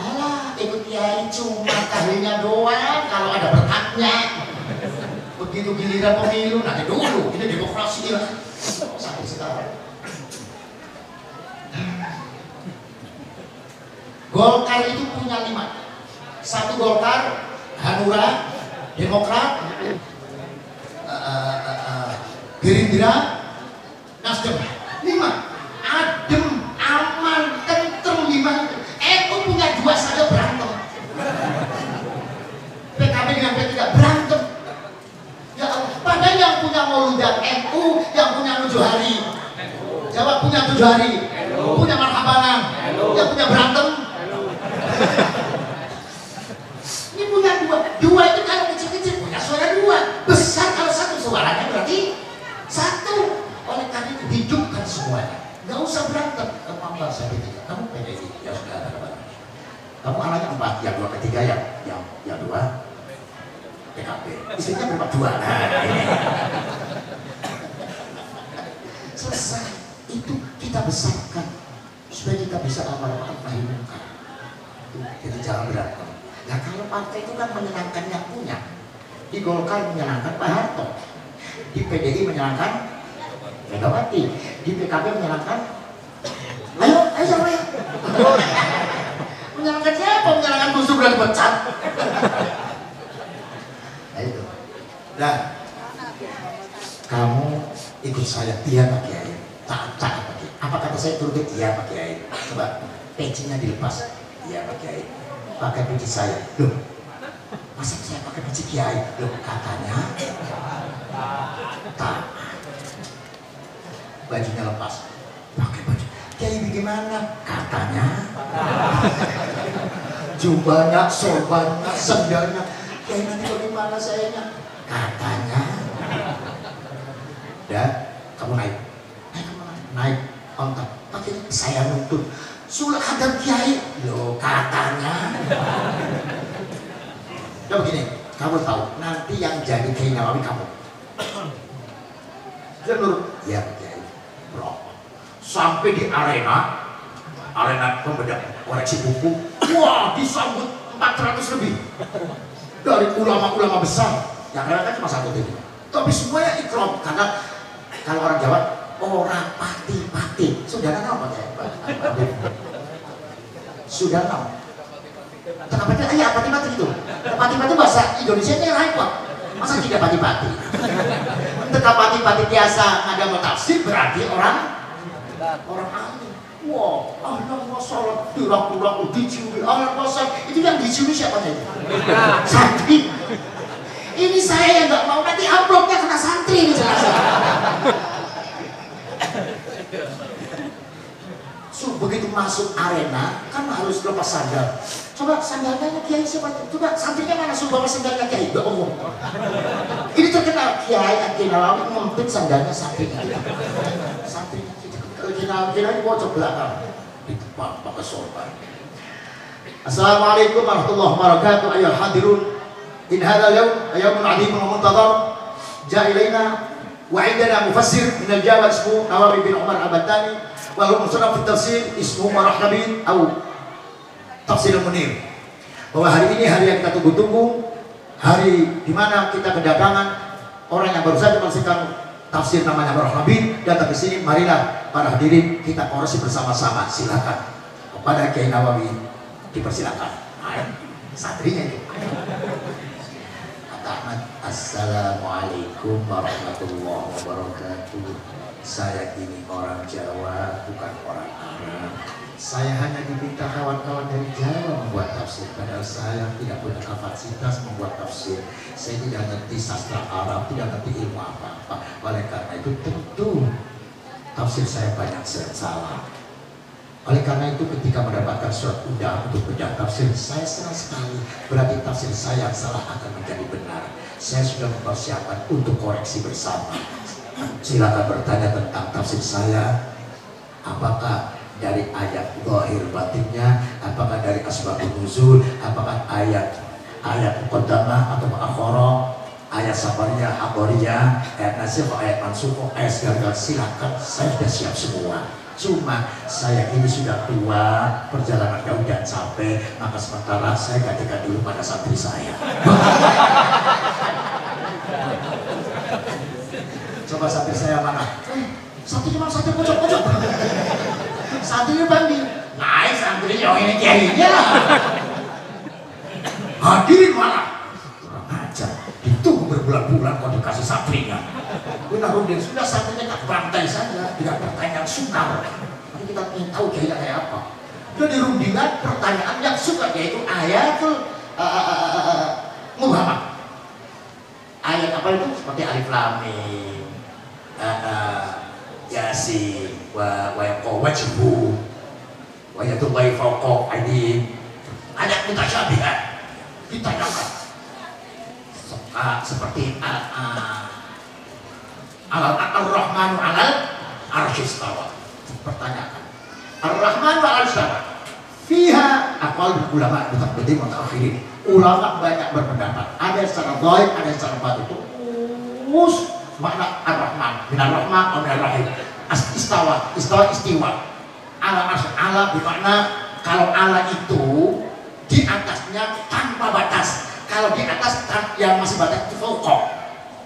Alah, ikut kiai cuma tahlilnya doang. Kalau ada berkatnya, begitu giliran pemilu nanti dulu. Ini demokrasi lah. Sakit sekali. Golkar itu punya 5. 1 Golkar, Hanura, Demokrat, Gerindra, Nasdem. 5. Adem, aman, tentrem 5. NU punya 2 saja berantem. PKB dengan P3 berantem. Ya Allah, padahal yang punya Mauludan NU, yang punya 7 hari. Jawab, punya 7 hari. Punya marhabanan. Yang punya berantem. Ini punya 2. 2 itu kalau kecil-kecil punya suara 2. Besar kalau 1 suaranya berarti 1. Oleh karena itu hidupkan semuanya. Gak usah berantem. Kamu saya P3, kamu PDI, ya sudah. Kamu anaknya 4, yang 2 ketiga, yang 2 PKB. Istrinya berapa 2. Nah, ini. Selesai. Itu kita besarkan supaya kita bisa amal nahi munkar. Jadi jangan berantem. Nah kalau partai itu kan menyenangkan yang punya. Di Golkar menyenangkan Pak Harto, di PDI menyenangkan Megawati, di PKB menyenangkan ayo siapa ya? Menyenangkan siapa? Menyenangkan Gus Dur dan dipecat. Nah itu. Dan kamu ikut saya, iya Pak Kiai. Taat Pak Kiai. Apa kata saya turut? Iya Pak Kiai. Coba pecinya dilepas. Iya Pak Kiai. Pakai peci saya. Loh, masa saya pakai peci Kiai? Loh, katanya taat. Bajunya lepas. Pakai baju Kiai bagaimana? Katanya jubahnya, sorbannya, sendalnya. Kiai nanti bagaimana sayanya? Katanya. Dan kamu naik ontak. Pakai saya nuntut. Sulah hadap Kiai. Loh katanya. Udah begini, kamu tahu nanti yang jadi Kiai Nawawi kamu. Dia nurut. Ya Kiai. Bro. Sampai di arena pembeda koreksi buku. Wah, disambut 400 lebih. Dari ulama-ulama besar. Yang lain kan cuma 1 tim. Tapi semuanya ikram karena kalau orang Jawa orang pati-pati. Saudara tahu apa ya? Sudah tahu. Teka-pati, iya pati-pati itu. Pati-pati bahasa Indonesia nya lain kok. Masa tidak pati-pati? Teka-pati biasa ada tafsir berarti orang ahli. Wah, Allah masalah dirang-dirang diciumi Allah masalah itu diciumi siapa itu? Santri. Ini saya yang nggak mau, nanti amplopnya kena santri ini jelas. So, begitu masuk arena kan harus lepas sandal. Coba sandalnya kiai siapa? Coba santrinya mana suruh bawa sandalnya kiai? Gak umum. Ini terkenal kiai Nawawi ngempit sandalnya santrinya. Santrinya kalau Nawawi bocok belakang. Itu pakai sorban. Assalamualaikum warahmatullahi wabarakatuh. Ayyuhal hadirun. In hadzal yawmun 'azimun wa muntazar. Ja'a ilaina wa 'indana mufassir min al-Jawa ismuhu Nawawi bin Umar Al-Battani wa lahu musannaf fi tafsir ismuhu Marahnabi atau Tafsir Munir. Bahwa hari ini hari yang kita tunggu-tunggu, hari di mana kita kedatangan orang yang baru saja menyaksikan tafsir namanya Marahnabi datang ke sini. Marilah para hadirin kita koreksi bersama-sama. Silakan kepada Kiai Nawawi dipersilakan. Santrinya itu. Assalamualaikum warahmatullahi wabarakatuh. Saya ini orang Jawa, bukan orang Arab. Saya hanya diminta kawan-kawan dari Jawa membuat tafsir. Padahal saya tidak punya kapasitas membuat tafsir. Saya tidak ngerti sastra Arab, tidak ngerti ilmu apa-apa. Oleh karena itu tentu tafsir saya banyak salah. Oleh karena itu ketika mendapatkan surat undangan untuk bedah tafsir, saya senang sekali. Berarti tafsir saya yang salah akan menjadi benar. Saya sudah mempersiapkan untuk koreksi bersama. Silakan bertanya tentang tafsir saya. Apakah dari ayat zahir batinnya, apakah dari asbabun nuzul, apakah ayat muqaddamah atau muakhirah, ayat sabariyah, habariyah, ayat nasikh, ayat mansukh, ayat segala, silakan. Saya sudah siap semua. Cuma saya ini sudah tua, perjalanan jauh dan capek, maka sementara saya gantikan dulu pada santri saya. Coba santri saya mana? Santri cuma santri pojok-pojok. Santrinya banding. Naik santri yang ini kiainya. Hadirin malah. Kurang ajar. Ditunggu berbulan-bulan kau dikasih santrinya. Benar-benar sudah santrinya tak bantai saja, tidak pertanyaan sukar. Nanti kita ingin tahu kiainya kayak apa. Sudah dirundingan pertanyaan yang suka, yaitu ayatul Muhammad. Ayat apa itu? Seperti Alif Lam Mim, Yasin, wa yaqwa wajhu, wa yatullahi fawqa aydihim. Ayat mutasyabihat ditanyakan. Seperti Ar-Rahmanu 'alal 'arsy istawa. Pertanyaan. Ar-Rahmanu 'alal 'arsy istawa. Fiha aqwal ulama mutaqaddim wa ta'khirin. Ulama banyak berpendapat. Ada secara zahir, ada secara batin. Terus makna Ar-Rahman, minar Rahman, minar Rahim. Istawa, istiwa. Ala bermakna kalau ala itu di atasnya tanpa batas. Kalau di atas yang masih batas itu fauqa.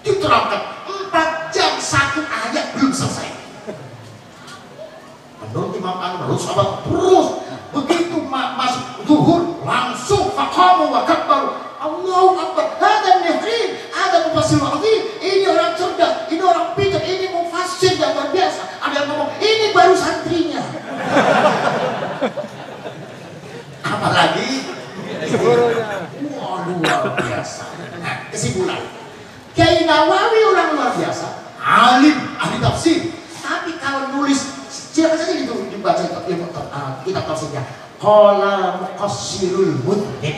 Diterangkan 4 jam 1 ayat belum selesai. Menurut Imam An-Nawawi sahabat terus begitu masuk zuhur langsung faqamu wa kabbaru Allahu akbar. Hada mihrin, ada mufassir azim. Ini orang cerdas, ini orang pintar, ini mufassir yang luar biasa. Ada yang ngomong ini baru santrinya. Apalagi wah luar biasa. Nah, kesimpulan Kiai Nawawi orang luar biasa, alim, ahli tafsir. Tapi kalau nulis siapa saja itu dibaca kitab tafsirnya. Qala muqassirul mudhib.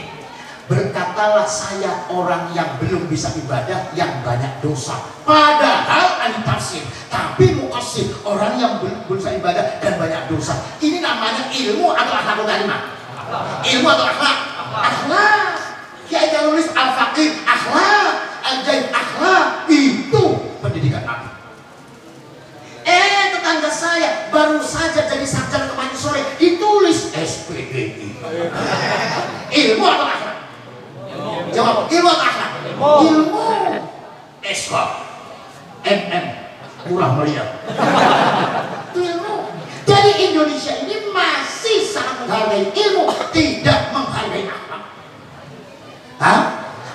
Berkatalah saya orang yang belum bisa ibadah, yang banyak dosa. Padahal ahli tafsir, tapi muqassir orang yang belum bisa ibadah dan banyak dosa. Ini namanya ilmu atau akhlakul karimah? Ilmu atau akhlak? Akhlak. Kiai kalau nulis al-faqih akhlak, al-jaid akhlak, itu pendidikan Nabi. Tetangga saya baru saja jadi sarjana kemarin sore ditulis SPDI. Ilmu atau akhlak? Jawab, ilmu atau akhlak? Ilmu. SK MM murah meriah. Itu ilmu. Jadi Indonesia ini masih sangat menghargai ilmu, tidak menghargai akhlak. Hah?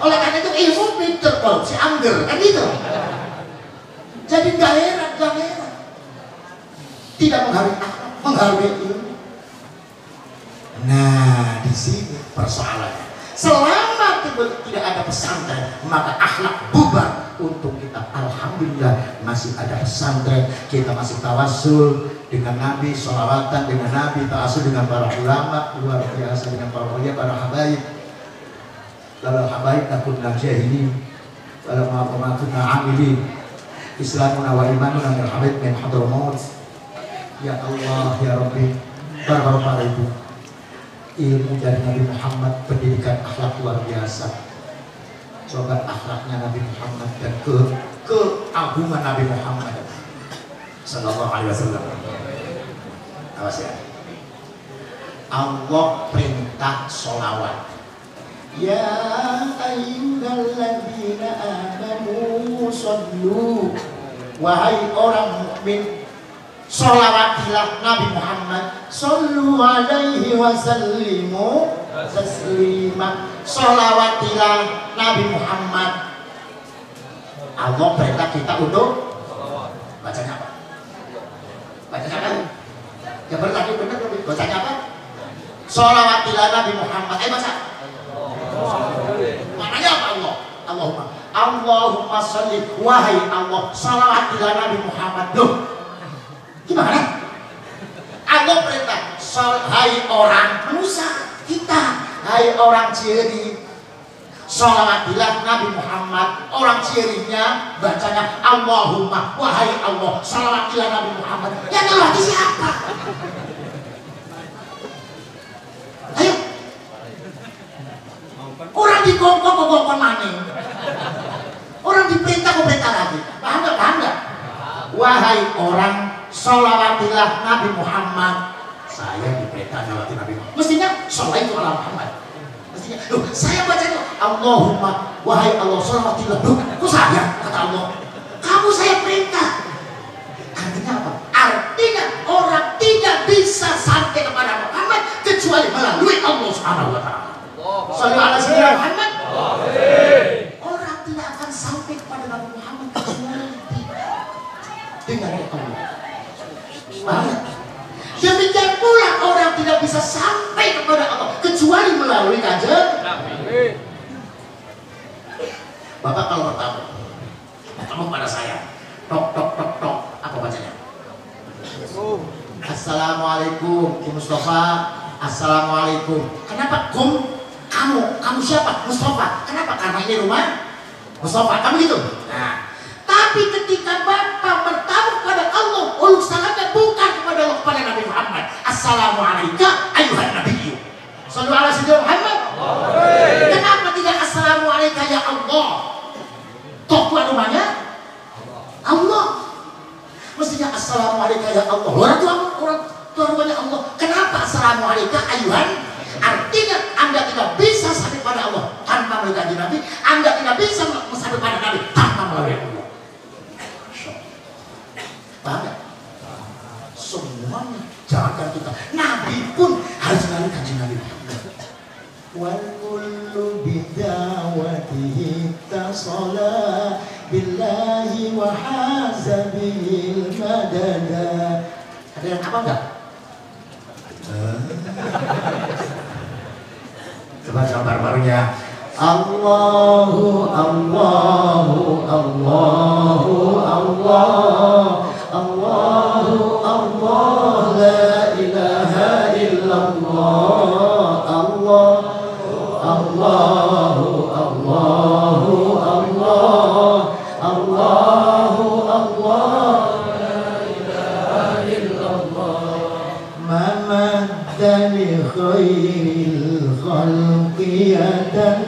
Oleh karena itu ilmu pinter korupsi angger, kan gitu. Jadi nggak heran. Tidak menghargai akhlak, menghargai ilmu. Nah, di sini persoalannya. Selama tidak ada pesantren, maka akhlak bubar untuk kita. Alhamdulillah masih ada pesantren, kita masih tawasul dengan Nabi, sholawatan dengan Nabi, tawasul dengan para ulama, luar biasa dengan para ulia, para habaib. Lalu habaib takut jahilin, lalu maafkan amilin. Islamuna wa imanuna min habaib min hadramaut. Ya Allah, ya Rabbi, para ibu, ilmu dari Nabi Muhammad, pendidikan akhlak luar biasa. Coba akhlaknya Nabi Muhammad dan keagungan Nabi Muhammad Sallallahu Alaihi Wasallam. Awas ya. Allah perintah sholawat. Ya ayyuhalladzina amanu shollu. Wahai orang mukmin, sholawatilah Nabi Muhammad. Sallu alaihi wa sallimu taslima. Sholawatilah Nabi Muhammad. Allah perintah kita untuk bacanya apa? Bacanya apa? Ya benar tadi benar. Bacanya apa? Sholawatilah Nabi Muhammad. Baca. Maknanya apa Allah? Allahumma sholli. Wahai Allah, sholawatilah Nabi Muhammad. Loh, gimana? Allah perintah, hai orang manusia kita, hai orang ciri, sholawatilah Nabi Muhammad. Orang cirinya bacanya Allahumma, wahai Allah, sholawatilah Nabi Muhammad. Yang nyolawati siapa? Ayo, orang dikongkong maning, orang diperintah lagi. Paham nggak? Wahai orang, sholawatilah Nabi Muhammad. Saya diperintah nyolawati Nabi Muhammad. Mestinya sholawat ala Muhammad. Mestinya, loh, saya baca itu Allahumma, wahai Allah, sholawatilah. Loh, kok saya? Kata Allah, kamu saya perintah. Artinya apa? Artinya orang tidak bisa sampai kepada Muhammad kecuali melalui Allah Subhanahu Wa Taala. Sholawat ala Sayyidina Muhammad. Orang tidak akan sampai kepada Nabi Muhammad kecuali dengan Allah. Demikian pula orang tidak bisa sampai kepada Allah kecuali melalui kajian Nabi. Bapak kalau bertamu pada saya, tok, apa bacanya? Assalamualaikum, Ki Mustafa. Assalamualaikum. Kenapa kum? Kamu siapa? Mustafa. Kenapa? Karena ini rumah Mustafa. Kamu gitu. Nah, tapi ketika Bapak bertamu kepada Allah, salamnya bukan kepada Allah, kepada Nabi Muhammad. Assalamualaikum ayuhan nabiyyu. Sallu ala sayyidina Muhammad. Kenapa tidak assalamualaikum ya Allah? Toh tuan rumahnya Allah. Mestinya assalamualaikum ya Allah. Orang tuan rumahnya Allah. Kenapa assalamualaikum ayuhan? Artinya Anda tidak bisa sampai pada Allah tanpa melalui kajian Nabi. Anda tidak bisa sampai pada Nabi tanpa melalui Allah. Banyak. Semuanya jangan kita. Nabi pun harus melalui kajian Nabi. Wal kullu bidawatihi tasala billahi wa hazabil madada. Ada yang apa enggak? Coba baru-barunya Allahu Allahu Allahu Allah Allahu Allah la ilaha illallah Allah Allahu Allahu Allah Allahu Allah la ilaha illallah mamadani khairil khalqi yadan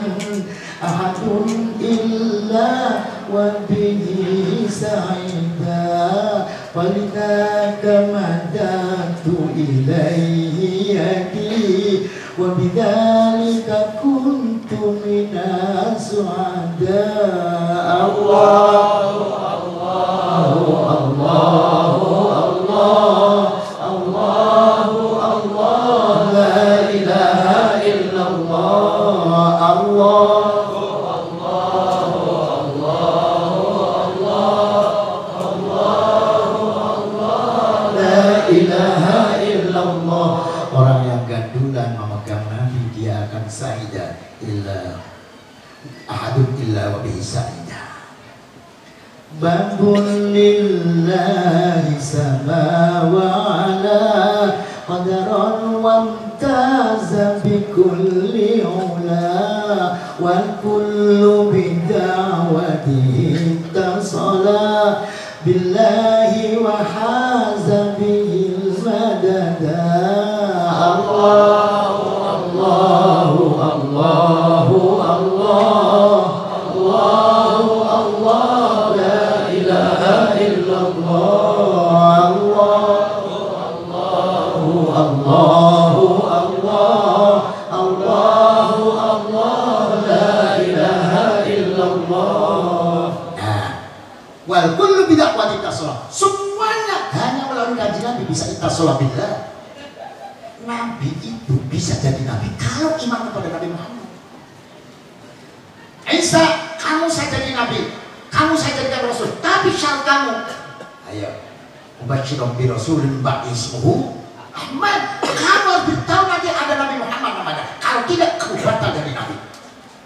ahadun illa wa bihi sa'ida walidaka madatu ilaihi yadi wa bidzalika kuntu minas su'ada Allahu Allahu Allahu Allah Allahu Allah la ilaha illallah Allah ilaha illallah. Orang yang gandulan memegang Nabi, dia mengatakan sa'ida illa ahadun illa wa bihi sa'ida. Babul lillahi sama wa ala qadaran wa amtaza bi kulli ula wal kullu bid'awatihi tasala billahi wa haza bihil madada. Allahu Allahu Allahu Allah Allahu Allah la ilaha illallah Allahu Allahu Allah Allahu Allah la ilaha illallah. Wal kullu bidakwati tasawuf. Semuanya hanya melalui kajian Nabi bisa itasawuf billah. Nabi itu bisa jadi nabi kalau iman kepada Nabi Muhammad. Isa, kamu saya jadi nabi, kamu saya jadikan rasul. Tapi syarat kamu, ayo, mubasyiran bi rasulin ba'di ismuhu Ahmad. Kamu harus beritahu nanti ada Nabi Muhammad namanya. Kalau tidak, kamu batal dari nabi.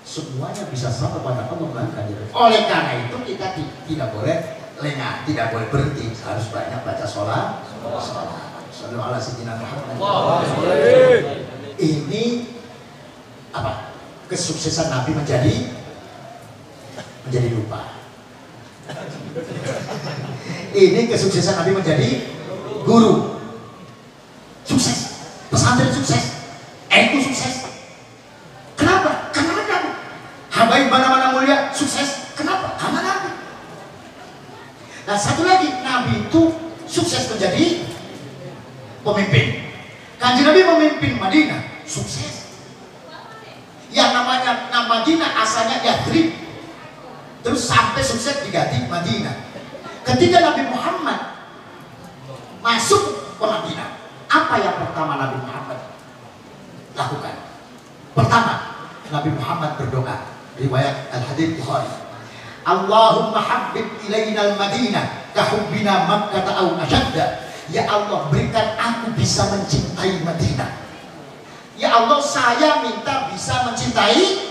Semuanya bisa sama pada Allah. Oleh karena itu kita tidak boleh lengah, tidak boleh berhenti, harus banyak baca sholat. Sallallahu alaihi Muhammad. Ini apa? Kesuksesan Nabi menjadi lupa. Ini kesuksesan Nabi menjadi guru. Sukses. Pesantren sukses. NU sukses. Kenapa? Karena Nabi. Habaib mana-mana mulia sukses. Kenapa? Karena Nabi. Nah, satu lagi, Nabi itu sukses menjadi pemimpin. Kanjeng Nabi memimpin Madinah, sukses. Yang namanya Madinah asalnya Yathrib, terus sampai sukses diganti Madinah. Ketika Nabi Muhammad masuk ke Madinah, apa yang pertama Nabi Muhammad lakukan? Pertama, Nabi Muhammad berdoa. Riwayat Al-Hadits Bukhari. Allahumma habbib ilaina al-Madinah kahubbina Makkah aw ashadda. Ya Allah, berikan aku bisa mencintai Madinah. Ya Allah, saya minta bisa mencintai.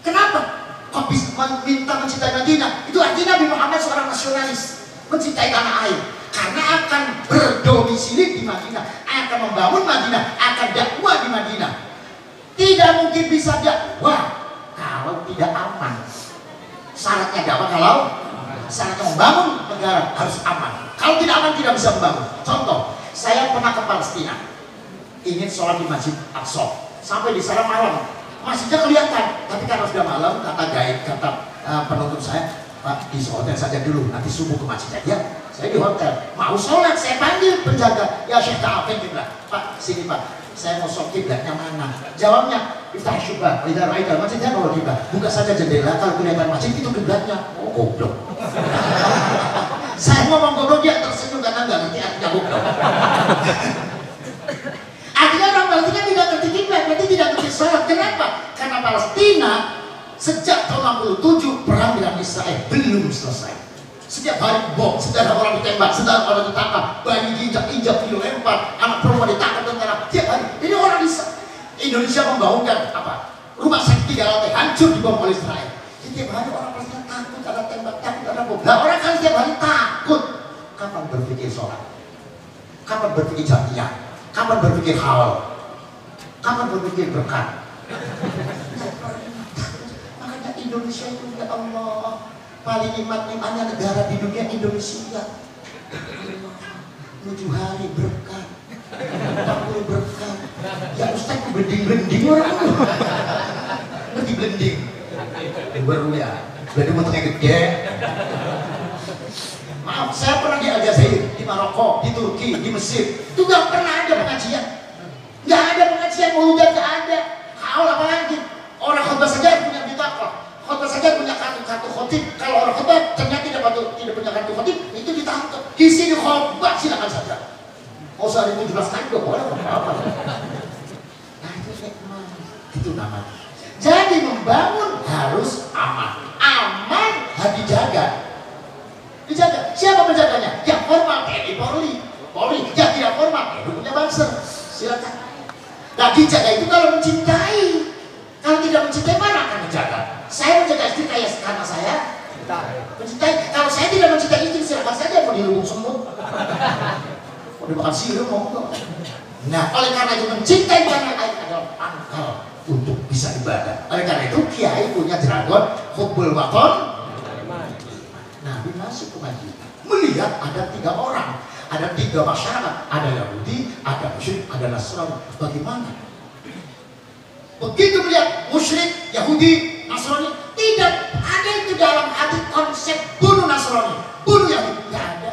Kenapa? Kok bisa minta mencintai Madinah? Itu artinya Nabi Muhammad seorang nasionalis, mencintai tanah air. Karena akan berdomisili di Madinah, akan membangun Madinah, akan dakwah di Madinah. Tidak mungkin bisa dakwah kalau tidak aman. Syaratnya dakwah kalau syaratnya membangun negara harus aman. Kalau tidak aman tidak bisa membangun. Contoh, saya pernah ke Palestina, ingin sholat di Masjid Aqsa. Sampai di sana malam, masjidnya kelihatan. Tapi karena sudah malam, kata guide, kata penuntut saya, Pak, di hotel saja dulu, nanti subuh ke masjid. Ya, saya di hotel. Mau sholat, saya panggil penjaga. Ya Syekh Ta'afin kiblat. Pak, sini Pak, saya mau sholat kiblatnya mana? Jawabnya, iftah syubah, lidar aidal, masjidnya kalau kiblat. Buka saja jendela, kalau kelihatan masjid itu kiblatnya. Oh, goblok. Saya ngomong goblok, dia tersenyum karena nggak ngerti artinya goblok. Artinya orang Palestina tidak ngerti kiblat, berarti tidak ngerti sholat. Kenapa? Karena Palestina sejak tahun 67 perang dengan Israel belum selesai. Setiap hari bom, setiap orang ditembak, setiap orang ditangkap, bayi diinjak-injak, dilempar, anak perempuan ditangkap tentara. Tiap hari. Ini orang Indonesia membangunkan apa? Rumah sakit 3 lantai hancur dibom oleh Israel. Setiap hari orang Palestina takut ada tembak, takut ada bom. Nah, orang kan setiap hari takut. Kapan berpikir sholat? Kapan berpikir jatiyah? Kapan berpikir halal? Kapan berpikir berkah? Makanya Indonesia itu, ya Allah, paling nikmat-nikmatnya negara di dunia Indonesia. 7 hari berkah, 40 berkah. Ya Ustaz, blending-blending orang. Ngerti blending? Baru ya, blending bentuknya gede. Maaf, saya pernah di Aljazair, di Maroko, di Turki, di Mesir. Itu gak pernah ada pengajian. Gak ada pengajian, muludan gak ada. Haul apa lagi? Orang khutbah saja punya bitaqah. Khutbah saja punya kartu khotib. Kalau orang khutbah ternyata tidak punya kartu khotib, itu ditangkap. Di sini khutbah silakan saja. Mau sehari 17 kali gak boleh apa-apa. Nah itu nikmat. Itu namanya. Jadi membangun harus aman. Aman harus dijaga. Dijaga. Siapa penjaganya? Yang formal TNI Polri. Yang tidak formal NU punya Banser. Silakan. Nah, dijaga itu kalau mencintai. Kalau tidak mencintai, mana akan menjaga? Saya menjaga istri kayak karena saya mencintai. Kalau saya tidak mencintai istri, silakan saja mau dilubung semut, mau dimakan sirup, mau enggak. Nah, oleh karena itu mencintai tanah air adalah pangkal untuk bisa ibadah. Oleh karena itu kiai punya jargon hubbul waton. Nabi masuk ke Madinah melihat ada 3 orang, ada 3 masyarakat, ada Yahudi, ada musyrik, ada Nasrani. Bagaimana? Begitu melihat musyrik, Yahudi, Nasrani, tidak ada itu dalam hati konsep bunuh Nasrani, bunuh Yahudi, tidak ada.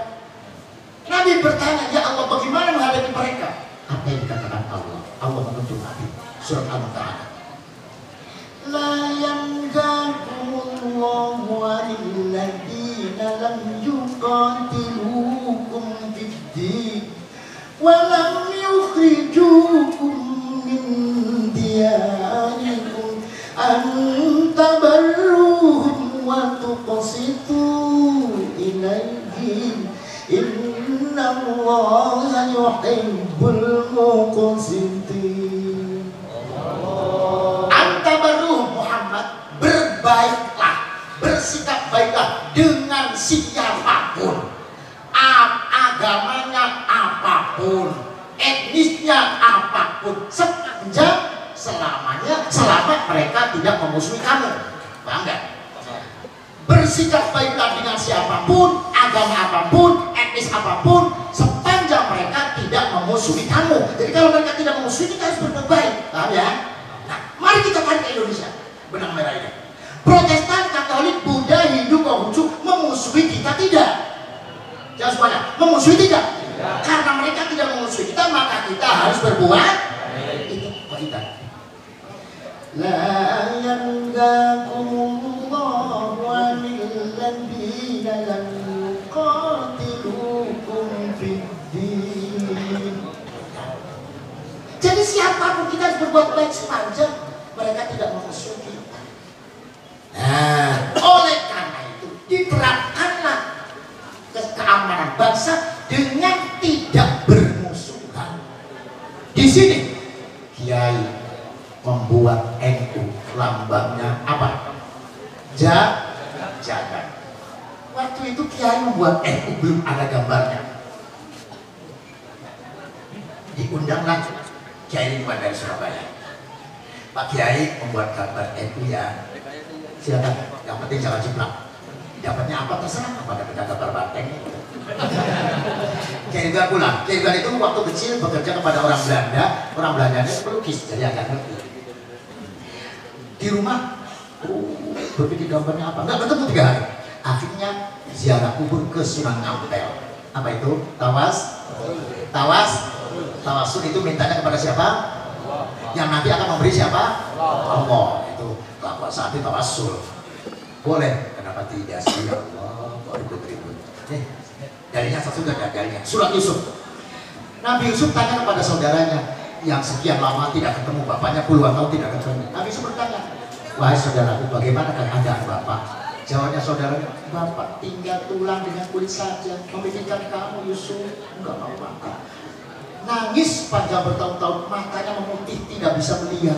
Nabi bertanya, ya Allah, bagaimana menghadapi mereka? Apa yang dikatakan Allah? Allah menuntut Nabi. Surat Al-Mumtahanah. La yanjakumullahu walilladzina lam yuqatilukum fid-din wa lam yukhrijukum min diyarikum an tabarruhum wa tuqsitu ilaihim innallaha yuhibbul muqsitin. Antabaruh Muhammad, berbaiklah, bersikap baiklah dengan siapapun, agamanya apapun, etnisnya apapun, sepanjang selama mereka tidak memusuhi kamu. Paham nggak? Bersikap baiklah dengan siapapun, agama apapun, etnis apapun, sepanjang mereka tidak memusuhi kamu. Jadi kalau mereka tidak memusuhi, kita harus berbuat baik. Paham ya? Nah, mari kita tarik ke Indonesia, benang merah ini. Protestan, Katolik, Buddha, Hindu, Konghucu memusuhi kita tidak? Jangan semuanya, memusuhi tidak? Karena mereka tidak memusuhi kita, maka kita harus berbuat itu kita. La yanjakumullahu walilladzina lam yuqatilukum fid-din. Jadi siapapun kita harus berbuat baik sepanjang mereka tidak memusuhi kita. Nah, oleh karena itu diterapkanlah keamanan bangsa dengan tidak bermusuhan. Di sini Kiai membuat NU lambangnya apa? Jagat. Waktu itu Kiai membuat NU belum ada gambarnya. Diundanglah Kiai Ridwan dari Surabaya. Pak Kiai membuat gambar NU ya. Silakan, yang penting jangan jiplak. Dapatnya apa terserah, kepada gambar banteng. Kiai Ridwan pulang. Kiai Ridwan itu waktu kecil bekerja kepada orang Belanda. Orang Belandanya pelukis, jadi agak ngerti. Di rumah, berpikir gambarnya apa? Nggak ketemu 3 hari. Akhirnya ziarah kubur ke Sunan Ampel. Apa itu? Tawasul itu mintanya kepada siapa? Yang nanti akan memberi siapa? Allah. Itu kelakuan saat itu tawasul. Boleh, kenapa tidak sih? Allah, kok ribut-ribut. Darinya satu sudah ada darinya. Surat Yusuf. Nabi Yusuf tanya kepada saudaranya yang sekian lama tidak ketemu bapaknya, puluhan tahun tidak ketemu. Nabi Yusuf bertanya, wahai saudaraku, bagaimana keadaan bapak? Jawabnya saudaranya, bapak tinggal tulang dengan kulit saja. Memikirkan kamu Yusuf, enggak mau makan. Nangis panjang bertahun-tahun, matanya memutih, tidak bisa melihat.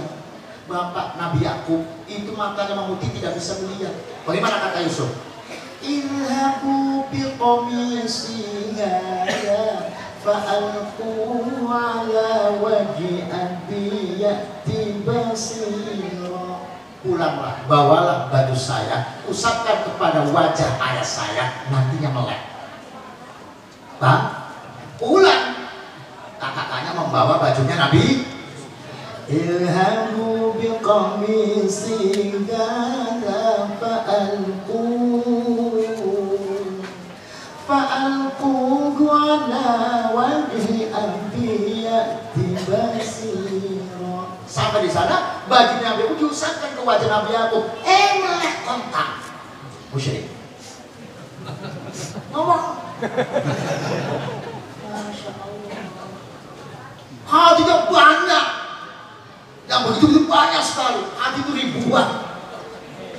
Bapak Nabi Yakub itu matanya memutih, tidak bisa melihat. Bagaimana kata Yusuf? Ilhabu biqamisi hada fa'alquhu ala wajhi abi ya'ti basira. Pulanglah, bawalah baju saya, usapkan kepada wajah ayah saya, nantinya melek. Bang, pulang. Kakaknya membawa bajunya Nabi. Ilhamu biqamisi hada fa'alquhu ala wajhi abi ya'ti basira. Sampai di sana bajunya Nabi Yakub diusapkan ke wajah Nabi Yakub. Melek kontak. Musyrik. Ngomong. Masya Allah. Hatinya banyak. Yang begitu banyak sekali. Hati itu ribuan.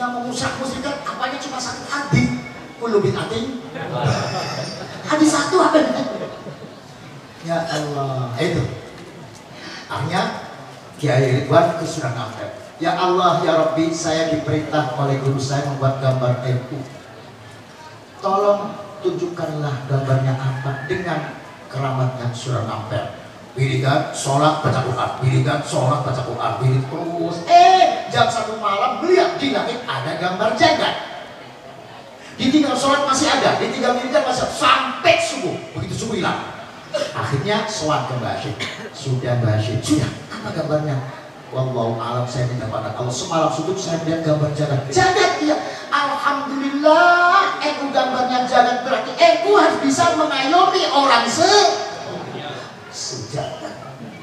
Yang memusyrik-musyrikan apanya cuma 1 hadis. Kulubin hati. Hadis 1 apa? Ya Allah. Itu. Akhirnya Kiai Ridwan ke Surangampel. Ya Allah, ya Rabbi, saya diperintah oleh guru saya membuat gambar NU. Tolong tunjukkanlah gambarnya apa dengan keramatnya Surangampel. Wiridan, sholat, baca Quran. Wiridan, sholat, baca Quran. Wirid terus. Jam 1 malam melihat di langit ada gambar jagat. Ditinggal sholat masih ada, ditinggal wiridan masih ada, sampai subuh. Begitu subuh hilang. Akhirnya sholat ke Mbak Syed. Sudah Mbak Syed, sudah, apa gambarnya? Wallahu alam, saya minta pada Allah. Semalam sujud saya melihat gambar jagat. Jagat ya, alhamdulillah. Gambarnya jagat berarti harus bisa mengayomi orang sejagat.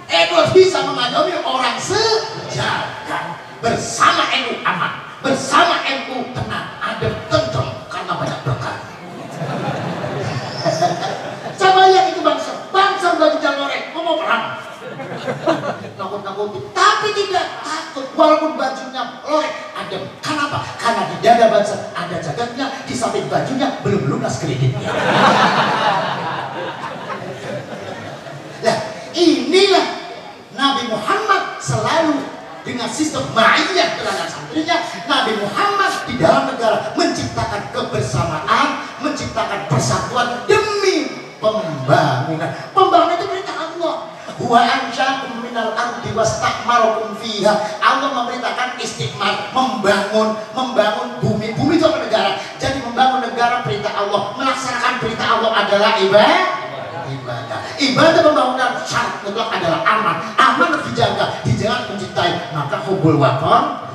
Harus bisa mengayomi orang sejagat. Bersama aman, bersama tenang, adem, tentrem karena banyak berkah. Coba lihat itu bangsa baju jalorek mau perang. Nakut-nakuti, tapi tidak takut walaupun bajunya lorek adem. Kenapa? Karena di dada bangsa ada jagatnya, di samping bajunya belum lunas kreditnya. Nah, inilah Nabi Muhammad selalu dengan sistem ma'iyah terhadap santrinya. Nabi Muhammad di dalam negara menciptakan kebersamaan, menciptakan persatuan demi pembangunan. Pembangunan itu perintah Allah. Wa anja'akum minal ardi wastakmarakum fiha. Allah memerintahkan istiqmar, membangun bumi. Bumi itu apa? Negara. Jadi membangun negara perintah Allah, melaksanakan perintah Allah adalah ibadah pembangunan syarat mutlak adalah aman harus dijaga mencintai, maka hubul waton.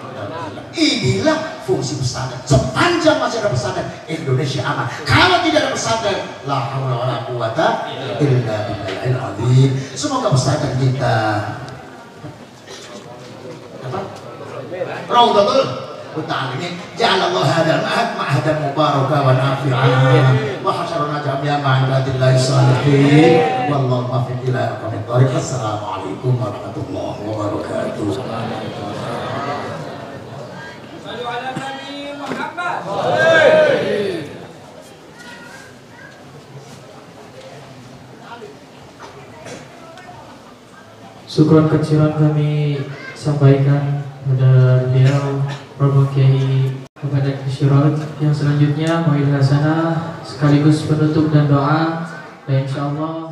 Inilah fungsi pesantren. Sepanjang masih ada pesantren, Indonesia aman. Kalau tidak ada pesantren, la haula wala quwata illa billahil azim. Semoga pesantren kita Raudhatul Muta'allimin. Ja'alallahu hadzal ma'hadan mubaraka wa nafi'an wa hasyarana jami'an ma'ibadillahi shalihin. Wallahu muwaffiq ila aqwamit thoriq. Assalamualaikum warahmatullahi wabarakatuh. Syukuran kecilan kami sampaikan kepada beliau Robo Kiai kepada Syirot. Yang selanjutnya Mu'il Hasanah sekaligus penutup dan doa, dan insyaallah